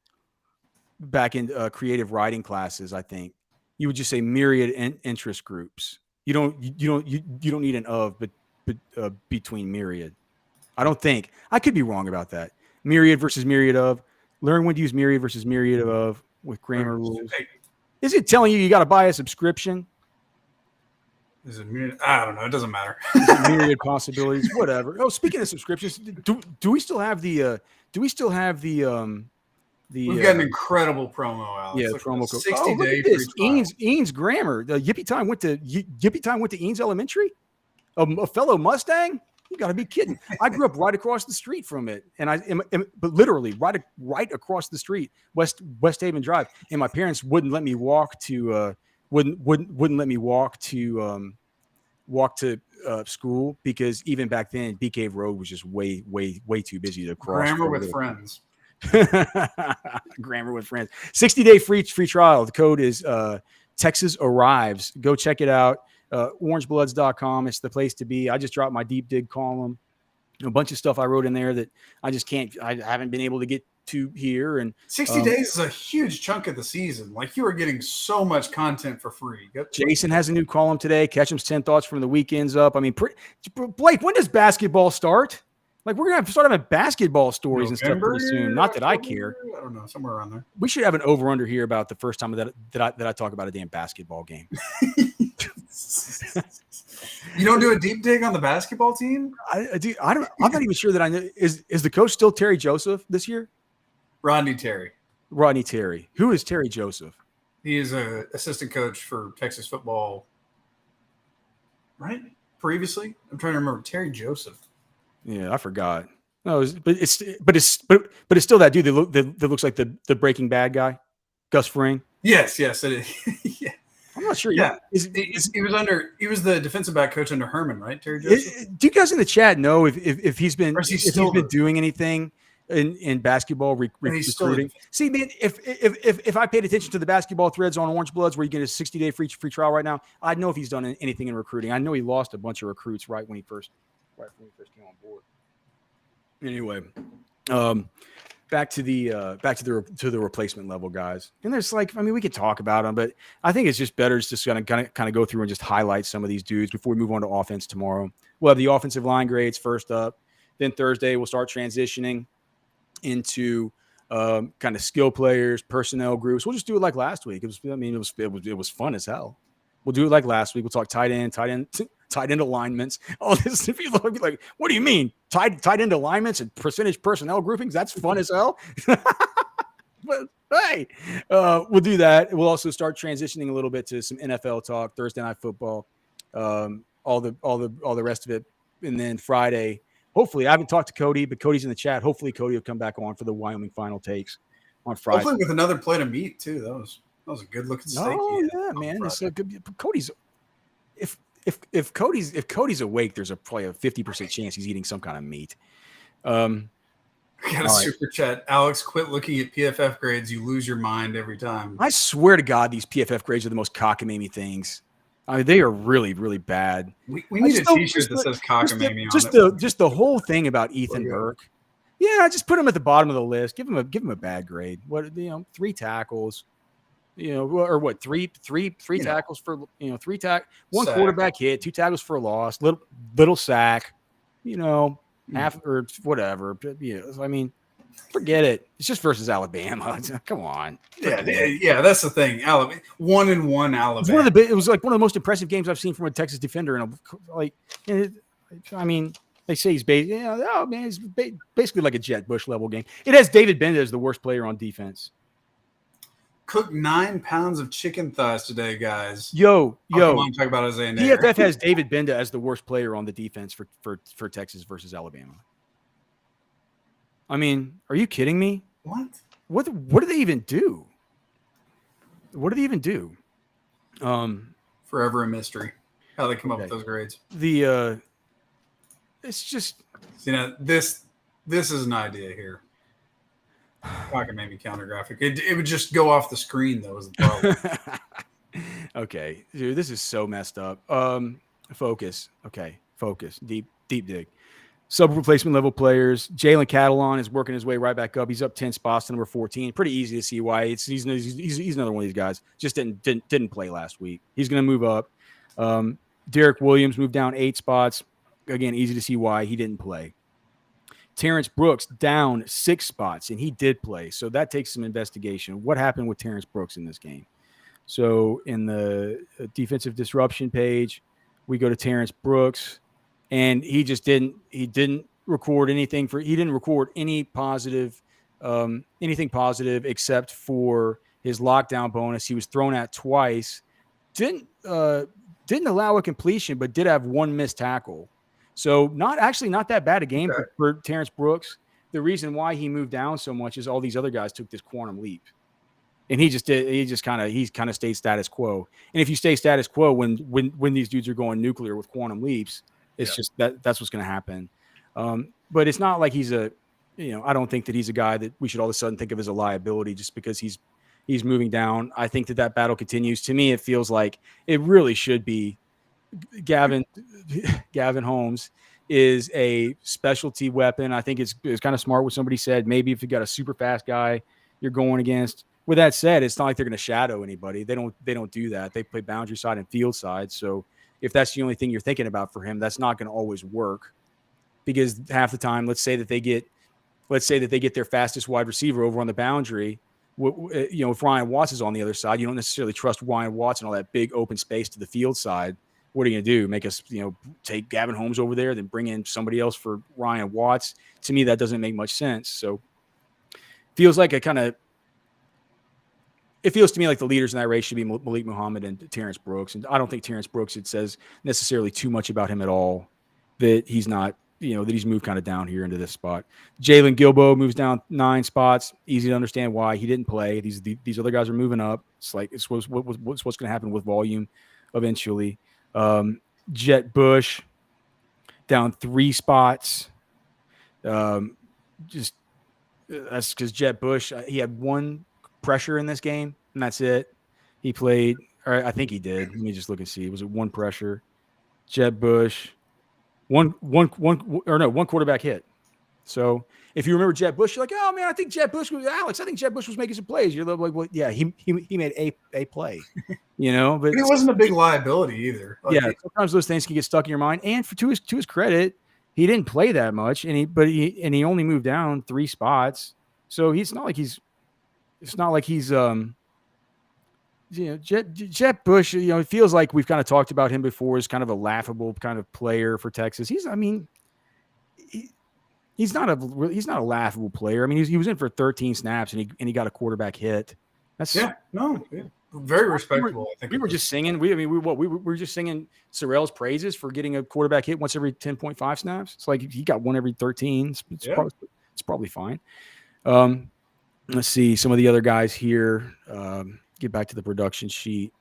back in creative writing classes. I think you would just say myriad interest groups. You don't need an of, but between myriad. I don't think. I could be wrong about that. Myriad versus myriad of. Learn when to use myriad versus myriad of with grammar rules. Is it telling you got to buy a subscription? Is it myriad? I don't know. It doesn't matter. Myriad possibilities, whatever. Oh, speaking of subscriptions, do we still have the We've got an incredible promo, Alex. Yeah, promo code. 60-day free trial. Eanes Grammar. The Yippee Time went to Eanes Elementary. A fellow Mustang. You got to be kidding! I grew up right across the street from it, and but literally right across the street, West Haven Drive. And my parents wouldn't let me walk to school because even back then, Bee Cave Road was just way too busy to cross. Grammar with friends. Grammar with friends. 60-day free trial. The code is Texas Arrives. Go check it out. Orangebloods.com. It's the place to be. I just dropped my deep dig column. A bunch of stuff I wrote in there that I haven't been able to get to here. And 60 days is a huge chunk of the season. Like you are getting so much content for free. Jason has a new column today. Ketchum's 10 thoughts from the weekends up. I mean, Blake, when does basketball start? Like we're going to start having basketball stories and stuff pretty soon. Not that I care. I don't know, somewhere around there. We should have an over-under here about the first time that I talk about a damn basketball game. You don't do a deep dig on the basketball team? I'm not even sure that I know. Is the coach still Terry Joseph this year? Rodney Terry. Who is Terry Joseph? He is an assistant coach for Texas football. Right? Previously? I'm trying to remember. Terry Joseph. Yeah, I forgot. No, but it's still that dude that looks like the Breaking Bad guy, Gus Fring. Yes, it is. Yeah. I'm not sure. Yeah, he was the defensive back coach under Herman, right? Terry Joseph. Do you guys in the chat know if he's been doing anything in basketball recruiting? See, man, if I paid attention to the basketball threads on Orange Bloods, where you get a 60-day free trial right now, I'd know if he's done anything in recruiting. I know he lost a bunch of recruits right when he first came on board. Anyway, back to the replacement level guys. And there's we could talk about them, but I think it's just better just to kind of go through and just highlight some of these dudes before we move on to offense tomorrow. We'll have the offensive line grades first up. Then Thursday we'll start transitioning into kind of skill players, personnel groups. We'll just do it like last week. It was fun as hell. We'll do it like last week. We'll talk tight end alignments. All this. People will be like, "What do you mean tight end alignments and percentage personnel groupings? That's fun as hell." But hey, we'll do that. We'll also start transitioning a little bit to some NFL talk, Thursday night football, all the rest of it, and then Friday. Hopefully, I haven't talked to Cody, but Cody's in the chat. Hopefully, Cody will come back on for the Wyoming final takes on Friday. Hopefully, with another plate of meat too. That was a good looking steak. Oh yeah, man. It's a good. Cody's if Cody's awake, there's probably a 50% chance he's eating some kind of meat. I got a super chat. Alex, quit looking at PFF grades. You lose your mind every time. I swear to God, these PFF grades are the most cockamamie things. I mean, they are really, really bad. We need a T-shirt that says cockamamie on it. Just the whole thing about Ethan Burke. Yeah, just put him at the bottom of the list. Give him a bad grade. 3 tackles. Or what? Three tackles for one sack. quarterback hit, 2 tackles for a loss, little sack. Half or whatever. But, I mean, forget it. It's just versus Alabama. Come on. Yeah. That's the thing. 1-1 Alabama. It was like one of the most impressive games I've seen from a Texas defender. And I mean, they say he's he's basically like a Jet Bush level game. It has David Benda as the worst player on defense. Cooked 9 pounds of chicken thighs today, guys. Yo. Come on, talk about Isaiah Nader. PFF has David Benda as the worst player on the defense for Texas versus Alabama. I mean, are you kidding me? What do they even do? What do they even do? Forever a mystery. How they come up with those grades. It's just this is an idea here. Cockamamie counter graphic. It would just go off the screen though. Is the problem? Okay, dude, this is so messed up. Focus. Okay, focus. Deep dig. Sub replacement level players. Jalen Catalon is working his way right back up. He's up 10 spots to number 14. Pretty easy to see why. He's another one of these guys. Just didn't play last week. He's going to move up. Derek Williams moved down 8 spots. Again, easy to see why he didn't play. Terrence Brooks down 6 spots, and he did play. So that takes some investigation. What happened with Terrence Brooks in this game? So in the defensive disruption page, we go to Terrence Brooks, and he just didn't record anything he didn't record any positive, anything positive except for his lockdown bonus. He was thrown at twice. Didn't allow a completion, but did have 1 missed tackle. So not that bad a game for Terrence Brooks. The reason why he moved down so much is all these other guys took this quantum leap. And he kind of stayed status quo. And if you stay status quo when these dudes are going nuclear with quantum leaps, it's just that's what's going to happen. But it's not like he's I don't think that he's a guy that we should all of a sudden think of as a liability just because he's moving down. I think that battle continues. To me, it feels like it really should be Gavin Holmes is a specialty weapon. I think it's kind of smart what somebody said. Maybe if you got a super fast guy you're going against. With that said, it's not like they're going to shadow anybody. They don't do that. They play boundary side and field side. So if that's the only thing you're thinking about for him, that's not going to always work, because half the time, let's say that they get their fastest wide receiver over on the boundary. If Ryan Watts is on the other side, you don't necessarily trust Ryan Watts and all that big open space to the field side. What are you going to do? Make us, take Gavin Holmes over there, then bring in somebody else for Ryan Watts? To me, that doesn't make much sense. So it feels to me like the leaders in that race should be Malik Muhammad and Terrence Brooks. And I don't think Terrence Brooks, it says necessarily too much about him at all, that he's not, that he's moved kind of down here into this spot. Jalen Gilbo moves down 9 spots. Easy to understand why he didn't play. These other guys are moving up. It's like it's what's going to happen with volume eventually. Jet Bush down 3 spots. That's because Jet Bush, he had 1 pressure in this game, and that's it. He played, or I think he did. Let me just look and see. Was it 1 pressure? Jet Bush, one quarterback hit. So if you remember Jet Bush, you're like, oh man, I think Jet Bush was making some plays. You're like, well, yeah, he made a play, but it wasn't a big liability either. Sometimes those things can get stuck in your mind. And to his credit, he didn't play that much, and he only moved down 3 spots. So it's not like he's Jet Bush, it feels like we've kind of talked about him before as kind of a laughable kind of player for Texas. He's not a laughable player. I mean, he was in for 13 snaps and he got a quarterback hit. Very respectable. I think we were just singing. We were just singing Sorel's praises for getting a quarterback hit once every 10.5 snaps. It's like he got one every 13. It's probably fine. Let's see some of the other guys here. Get back to the production sheet.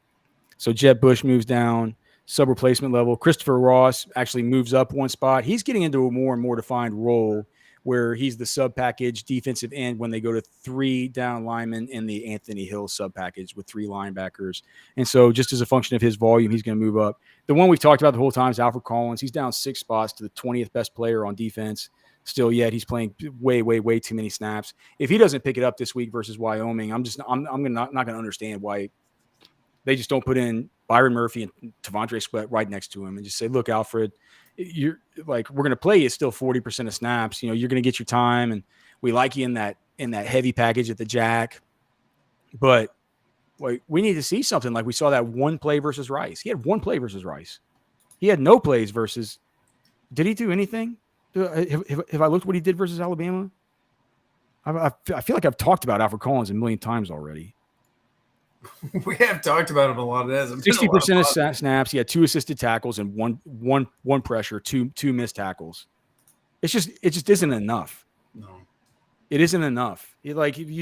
So Jet Bush moves down, sub replacement level. Christopher Ross actually moves up 1 spot. He's getting into a more and more defined role where he's the sub package defensive end when they go to 3 down linemen in the Anthony Hill sub package with 3 linebackers. And so just as a function of his volume, he's going to move up. The one we've talked about the whole time is Alfred Collins. He's down 6 spots to the 20th best player on defense. Still yet he's playing way too many snaps. If he doesn't pick it up this week versus Wyoming, I'm not going to understand why they just don't put in Byron Murphy and Tavondre Sweat right next to him and just say, look, Alfred, you're like, we're going to play you still 40% of snaps. You know, you're going to get your time, and we like you in that heavy package at the jack. But like, we need to see something like we saw that one play versus Rice. He had one play versus Rice. He had no plays versus. Did he do anything? Have I looked what he did versus Alabama? I feel like I've talked about Alfred Collins a million times already. We have talked about him a lot. 60% of snaps. He had 2 assisted tackles and one pressure, two missed tackles. It just isn't enough. No, it isn't enough. You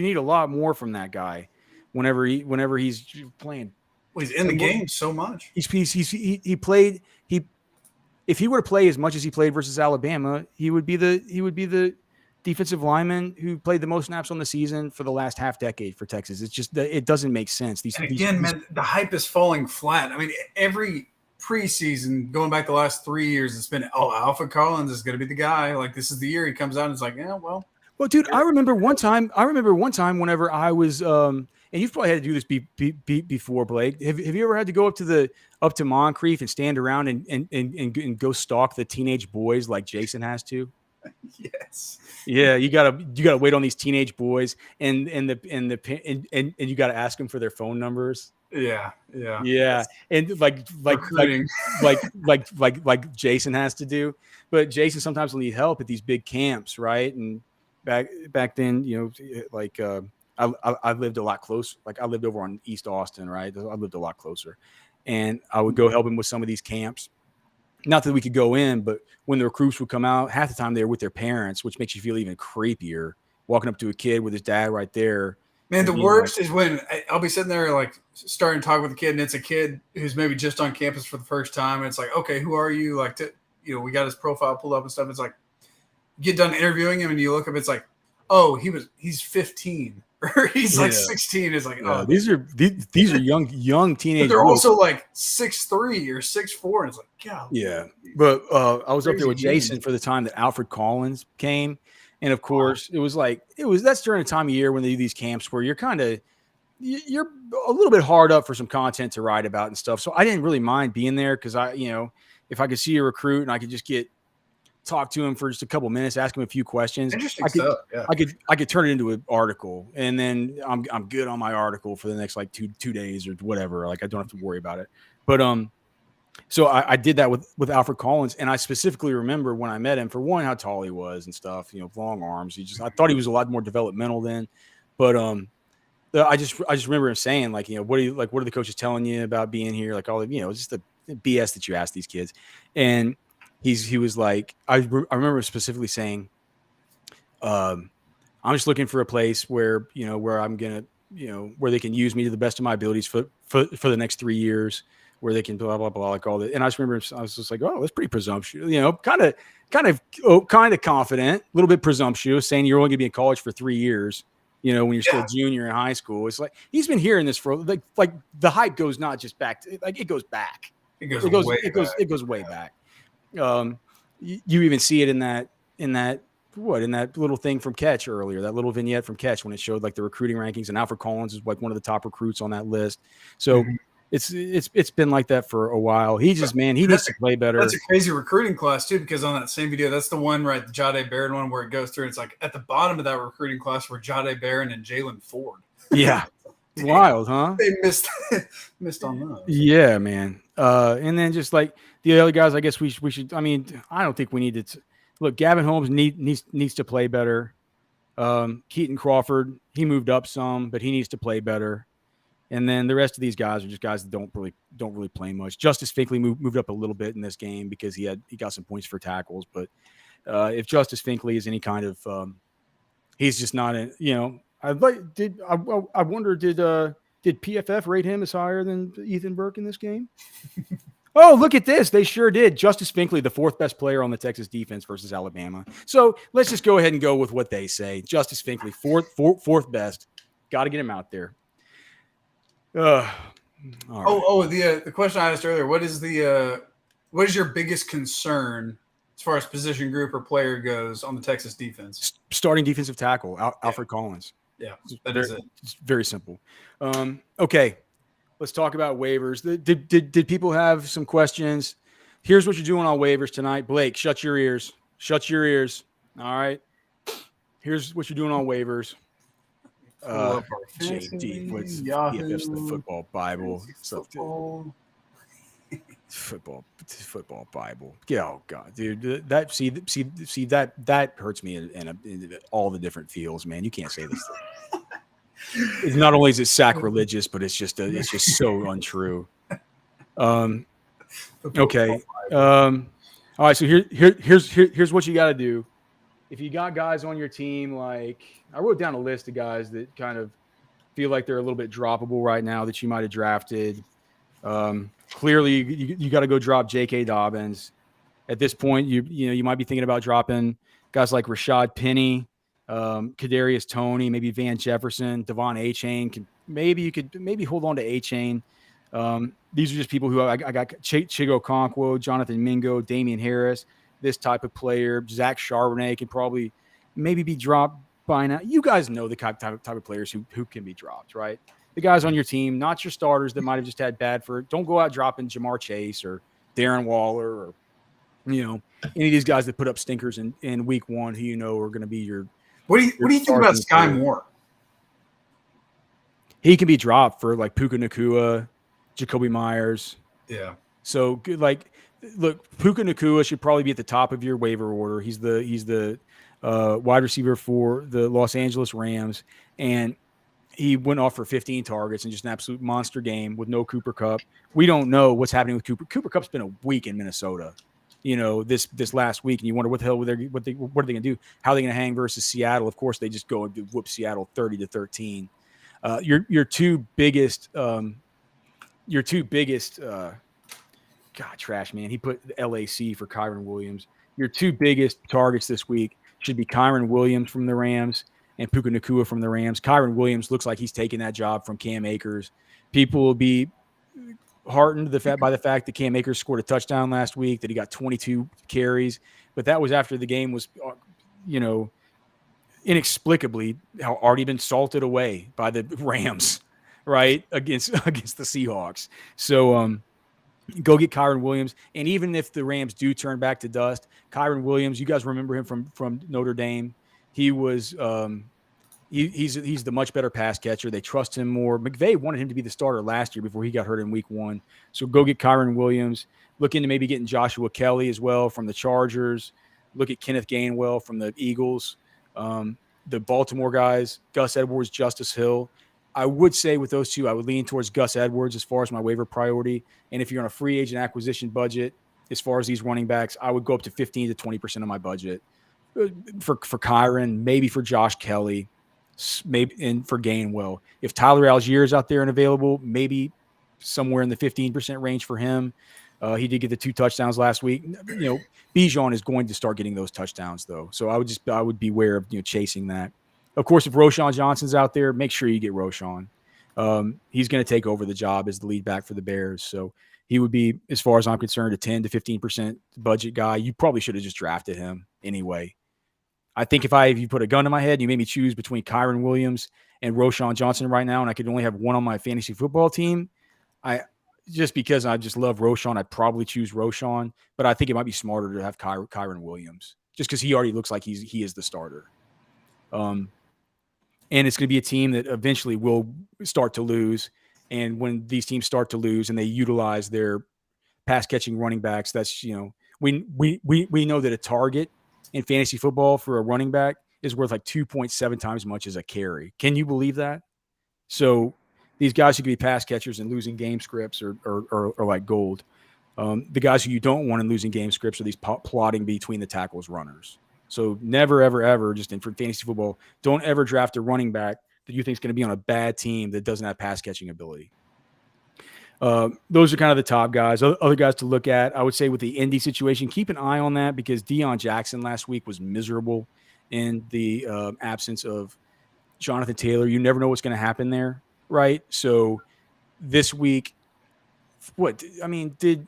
need a lot more from that guy. Whenever he's playing, well, he's in the game so much. He played. If he were to play as much as he played versus Alabama, he would be the defensive lineman who played the most snaps on the season for the last half decade for Texas. It's just, it doesn't make sense. Man, the hype is falling flat. I mean, every preseason going back the last 3 years, it's been, Alfred Collins is going to be the guy. Like, this is the year he comes out and it's like, yeah, well, dude, I remember one time whenever I was, and you've probably had to do this before, Blake. Have you ever had to go up to Moncrief and stand around and go stalk the teenage boys like Jason has to? Yes. Yeah, you gotta wait on these teenage boys and you gotta ask them for their phone numbers. Yeah. And like Jason has to do, but Jason sometimes will need help at these big camps, right? And back then, you know, like I lived a lot closer. Like I lived over on East Austin, right? I lived a lot closer, and I would go help him with some of these camps. Not that we could go in, but when the recruits would come out, half the time they were with their parents, which makes you feel even creepier. Walking up to a kid with his dad right there. Man, the worst is when I'll be sitting there like starting to talk with a kid, and it's a kid who's maybe just on campus for the first time. And it's like, okay, who are you? Like, we got his profile pulled up and stuff. It's like, you get done interviewing him and you look up, it's like, oh, he's 15 or he's like 16. It's like, these are young teenagers. They're also like 6'3" or 6'4", and it's like, God. Yeah. But I was up there with Jason for the time that Alfred Collins came. And of course, that's during a time of year when they do these camps where you're you're a little bit hard up for some content to write about and stuff. So I didn't really mind being there because if I could see a recruit and I could just talk to him for just a couple minutes, ask him a few questions. Interesting stuff. Yeah. I could turn it into an article, and then I'm good on my article for the next like two days or whatever. Like I don't have to worry about it. But so I did that with Alfred Collins, and I specifically remember when I met him, for one, how tall he was and stuff. You know, long arms. I thought he was a lot more developmental then, but I just remember him saying like, what are the coaches telling you about being here? Like all the, just the BS that you ask these kids, and he was like, I remember specifically saying, I'm just looking for a place where where I'm gonna where they can use me to the best of my abilities for the next 3 years, where they can blah blah blah, like all that. And I just remember I was just like, oh, that's pretty presumptuous, kind of confident, a little bit presumptuous, saying you're only gonna be in college for 3 years, when you're still a junior in high school. It's like he's been hearing this for like the hype goes not just back to, like it goes back. It goes way back. You even see it in that little thing from Catch earlier, that little vignette from Catch when it showed like the recruiting rankings, and Alfred Collins is like one of the top recruits on that list. So it's been like that for a while. He needs to play better. That's a crazy recruiting class too, because on that same video, that's the one, right, the Jade Baron one, where it goes through. It's like at the bottom of that recruiting class were Jade Baron and Jalen Ford. Yeah. Wild, huh? They missed on those. Yeah, man. And then just like the other guys, I guess we should. I mean, I don't think we need to look. Gavin Holmes needs to play better. Keaton Crawford, he moved up some, but he needs to play better. And then the rest of these guys are just guys that don't really play much. Justice Finkley moved up a little bit in this game because he got some points for tackles. But if Justice Finkley is any kind of, he's just not a, I wonder, did PFF rate him as higher than Ethan Burke in this game? Oh, look at this. They sure did. Justice Finkley, the fourth best player on the Texas defense versus Alabama. So let's just go ahead and go with what they say. Justice Finkley, fourth best. Got to get him out there. All right. The question I asked earlier, what is your biggest concern as far as position group or player goes on the Texas defense? Starting defensive tackle, Alfred Collins. Yeah, is it. It's very simple. Okay, let's talk about waivers. Did people have some questions? Here's what you're doing on waivers tonight. Blake, shut your ears. Shut your ears. All right. Here's what you're doing on waivers. JD, what's PFF's the football Bible? Football Bible. Oh God, dude, that hurts me in all the different fields, man. You can't say this. It's not only is it sacrilegious, but it's just so untrue. Okay. All right. So here's what you got to do. If you got guys on your team, like I wrote down a list of guys that kind of feel like they're a little bit droppable right now that you might have drafted. Clearly, you got to go drop J.K. Dobbins. At this point, you might be thinking about dropping guys like Rashad Penny, Kadarius Toney, maybe Van Jefferson, Devon Achane. You could hold on to Achane. These are just people who I got Chigo Okonkwo, Jonathan Mingo, Damian Harris, this type of player. Zach Charbonnet can probably maybe be dropped by now. You guys know the type of players who can be dropped, right? The guys on your team, not your starters that might have just had bad for it. Don't go out dropping Jamar Chase or Darren Waller or, any of these guys that put up stinkers in week one who are going to be your. What do you think about Sky Moore? He can be dropped for like Puka Nacua, Jacoby Myers. Yeah. So good. Like, look, Puka Nacua should probably be at the top of your waiver order. He's the wide receiver for the Los Angeles Rams, and he went off for 15 targets and just an absolute monster game with no Cooper Kupp. We don't know what's happening with Cooper. Cooper Kupp's been a week in Minnesota, this last week, and you wonder what the hell what are they going to do? How are they going to hang versus Seattle? Of course, they just go and whoop Seattle 30-13. Your two biggest, trash man. He put LAC for Kyron Williams. Your two biggest targets this week should be Kyron Williams from the Rams and Puka Nacua from the Rams. Kyron Williams looks like he's taking that job from Cam Akers. People will be heartened by the fact that Cam Akers scored a touchdown last week, that he got 22 carries, but that was after the game was, inexplicably already been salted away by the Rams, right, against the Seahawks. So go get Kyron Williams, and even if the Rams do turn back to dust, Kyron Williams, you guys remember him from Notre Dame. He was he's the much better pass catcher. They trust him more. McVay wanted him to be the starter last year before he got hurt in week one. So go get Kyron Williams. Look into maybe getting Joshua Kelly as well from the Chargers. Look at Kenneth Gainwell from the Eagles. The Baltimore guys, Gus Edwards, Justice Hill. I would say with those two, I would lean towards Gus Edwards as far as my waiver priority. And if you're on a free agent acquisition budget, as far as these running backs, I would go up to 15 to 20% of my budget for Kyron, maybe for Josh Kelly, maybe and for Gainwell. If Tyler Algier is out there and available, maybe somewhere in the 15% range for him. He did get the 2 touchdowns last week. Bijan is going to start getting those touchdowns though. So I would beware of chasing that. Of course, if Roschon Johnson's out there, make sure you get Roschon. He's going to take over the job as the lead back for the Bears. So he would be, as far as I'm concerned, a 10 to 15% budget guy. You probably should have just drafted him anyway. I think if you put a gun to my head, you made me choose between Kyron Williams and Roschon Johnson right now, and I could only have one on my fantasy football team, just because I just love Roschon, I'd probably choose Roschon, but I think it might be smarter to have Kyron Williams just because he already looks like he is the starter. And it's going to be a team that eventually will start to lose. And when these teams start to lose and they utilize their pass catching running backs, that's, we know that a target in fantasy football for a running back is worth like 2.7 times as much as a carry. Can you believe that? So these guys who could be pass catchers and losing game scripts are like gold. The guys who you don't want in losing game scripts are these plotting between the tackles runners. So never, ever, ever, just in fantasy football, don't ever draft a running back that you think is going to be on a bad team that doesn't have pass catching ability. Those are kind of the top guys. Other guys to look at, I would say with the Indy situation, keep an eye on that because Deion Jackson last week was miserable in the absence of Jonathan Taylor. You never know what's going to happen there, right? So this week, what did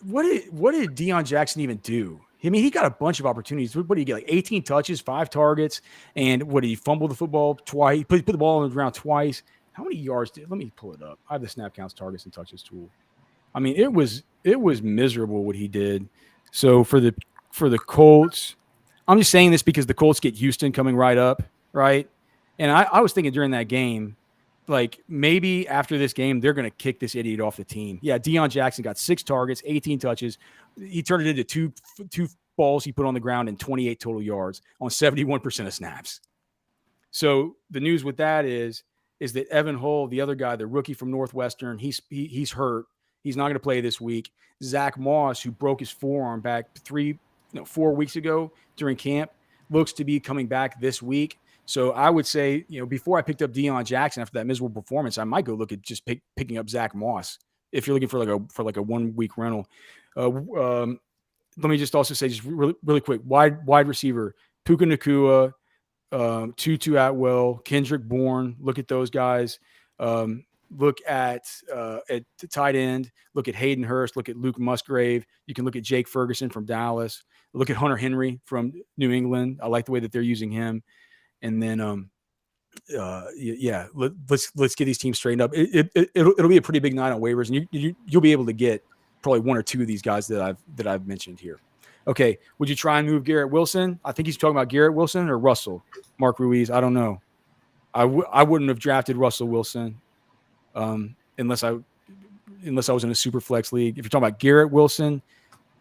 Deion Jackson even do? I mean, he got a bunch of opportunities. What did he get? Like 18 touches, 5 targets, and what did he fumble the football twice? He put the ball on the ground twice. How many yards did? Let me pull it up. I have the snap counts, targets, and touches tool. I mean, it was miserable what he did. So for the Colts, I'm just saying this because the Colts get Houston coming right up, right? And I was thinking during that game, like maybe after this game, they're going to kick this idiot off the team. Yeah, Deion Jackson got 6 targets, 18 touches. He turned it into two balls he put on the ground and 28 total yards on 71% of snaps. So the news with that is that Evan Hull, the other guy, the rookie from Northwestern, he's hurt. He's not going to play this week. Zach Moss, who broke his forearm back 4 weeks ago during camp, looks to be coming back this week. So I would say, before I picked up Deion Jackson after that miserable performance, I might go look at just picking up Zach Moss if you're looking for like a 1 week rental. Let me just also say, just really quick, wide receiver, Puka Nacua, Tutu Atwell, Kendrick Bourne. Look at those guys. Look at the tight end. Look at Hayden Hurst. Look at Luke Musgrave. You can look at Jake Ferguson from Dallas. Look at Hunter Henry from New England. I like the way that they're using him. And then, let's get these teams straightened up. It'll be a pretty big night on waivers, and you'll be able to get probably 1 or 2 of these guys that I've mentioned here. Okay, would you try and move Garrett Wilson? I think he's talking about Garrett Wilson or Russell. Mark Ruiz, I don't know. I wouldn't have drafted Russell Wilson unless I was in a super flex league. If you're talking about Garrett Wilson,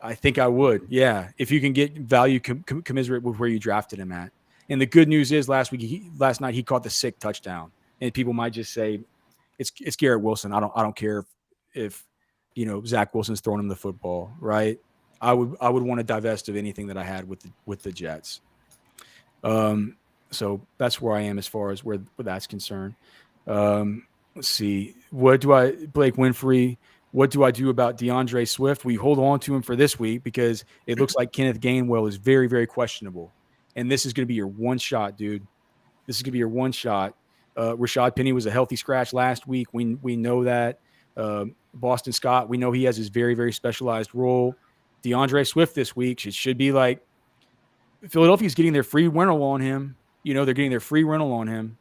I think I would. Yeah, if you can get value commensurate with where you drafted him at. And the good news is last night he caught the sick touchdown. And people might just say it's Garrett Wilson. I don't care if Zach Wilson's throwing him the football, right? I would want to divest of anything that I had with the Jets. So that's where I am as far as where that's concerned. Let's see. Blake Winfrey, what do I do about DeAndre Swift? We hold on to him for this week because it looks like Kenneth Gainwell is very, very questionable. And this is going to be your one shot, dude. This is going to be your one shot. Rashad Penny was a healthy scratch last week. We know that. Boston Scott, we know he has his very, very specialized role. DeAndre Swift this week, it should be like Philadelphia's getting their free rental on him. They're getting their free rental on him.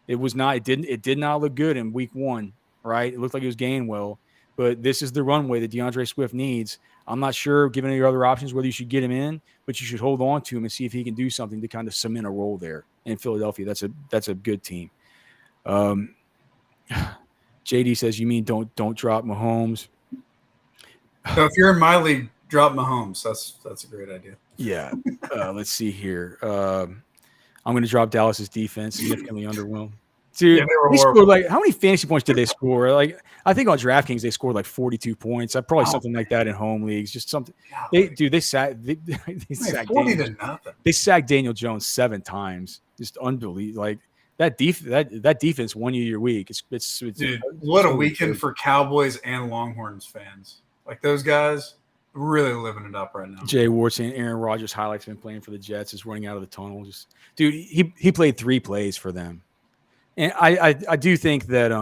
It did not look good in week 1, right? It looked like it was Gainwell. But this is the runway that DeAndre Swift needs. I'm not sure, given your other options, whether you should get him in, but you should hold on to him and see if he can do something to kind of cement a role there in Philadelphia. That's a good team. JD says, you mean don't drop Mahomes? So if you're in my league, drop Mahomes. That's a great idea. Yeah. Let's see here. I'm going to drop Dallas's defense, significantly underwhelmed. Dude, yeah, they scored like, how many fantasy points did they score? Like, I think on DraftKings they scored like 42 points. Probably something like that in home leagues. Just something. They sacked 40 to nothing. They sacked Daniel Jones 7 times. Just unbelievable. Like that defense won you your week. It's dude, what a weekend for Cowboys and Longhorns fans. Like those guys really living it up right now. Jay Ward saying Aaron Rodgers highlights been playing for the Jets is running out of the tunnel. Just dude, he played 3 plays for them. And I do think that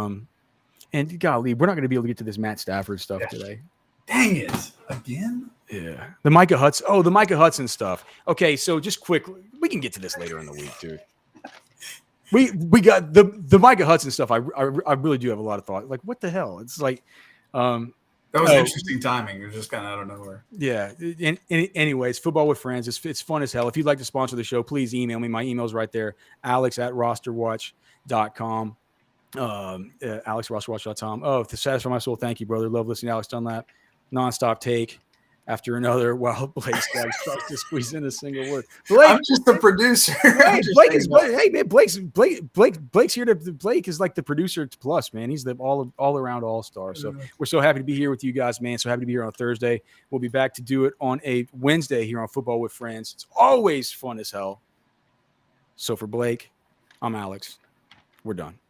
and golly, we're not going to be able to get to this Matt Stafford stuff today. Dang it. Again? Yeah. The Micah Hudson stuff. Okay, so just quick, we can get to this later in the week, dude. We got the Micah Hudson stuff. I really do have a lot of thought. Like, what the hell? It's like that was interesting timing. It was just kind of out of nowhere. Yeah. Anyways, football with friends. It's fun as hell. If you'd like to sponsor the show, please email me. My email's right there. alex@rosterwatch.com. alex@rosterwatch.com. Oh, to satisfy my soul, thank you, brother. Love listening to Alex Dunlap. Nonstop take after another. While Blake starts to squeeze in a single word. Blake, I'm just the producer. Hey, Blake's here to. Blake is like the producer plus, man. He's the all around all star. So we're so happy to be here with you guys, man. So happy to be here on a Thursday. We'll be back to do it on a Wednesday here on Football with Friends. It's always fun as hell. So for Blake, I'm Alex. We're done.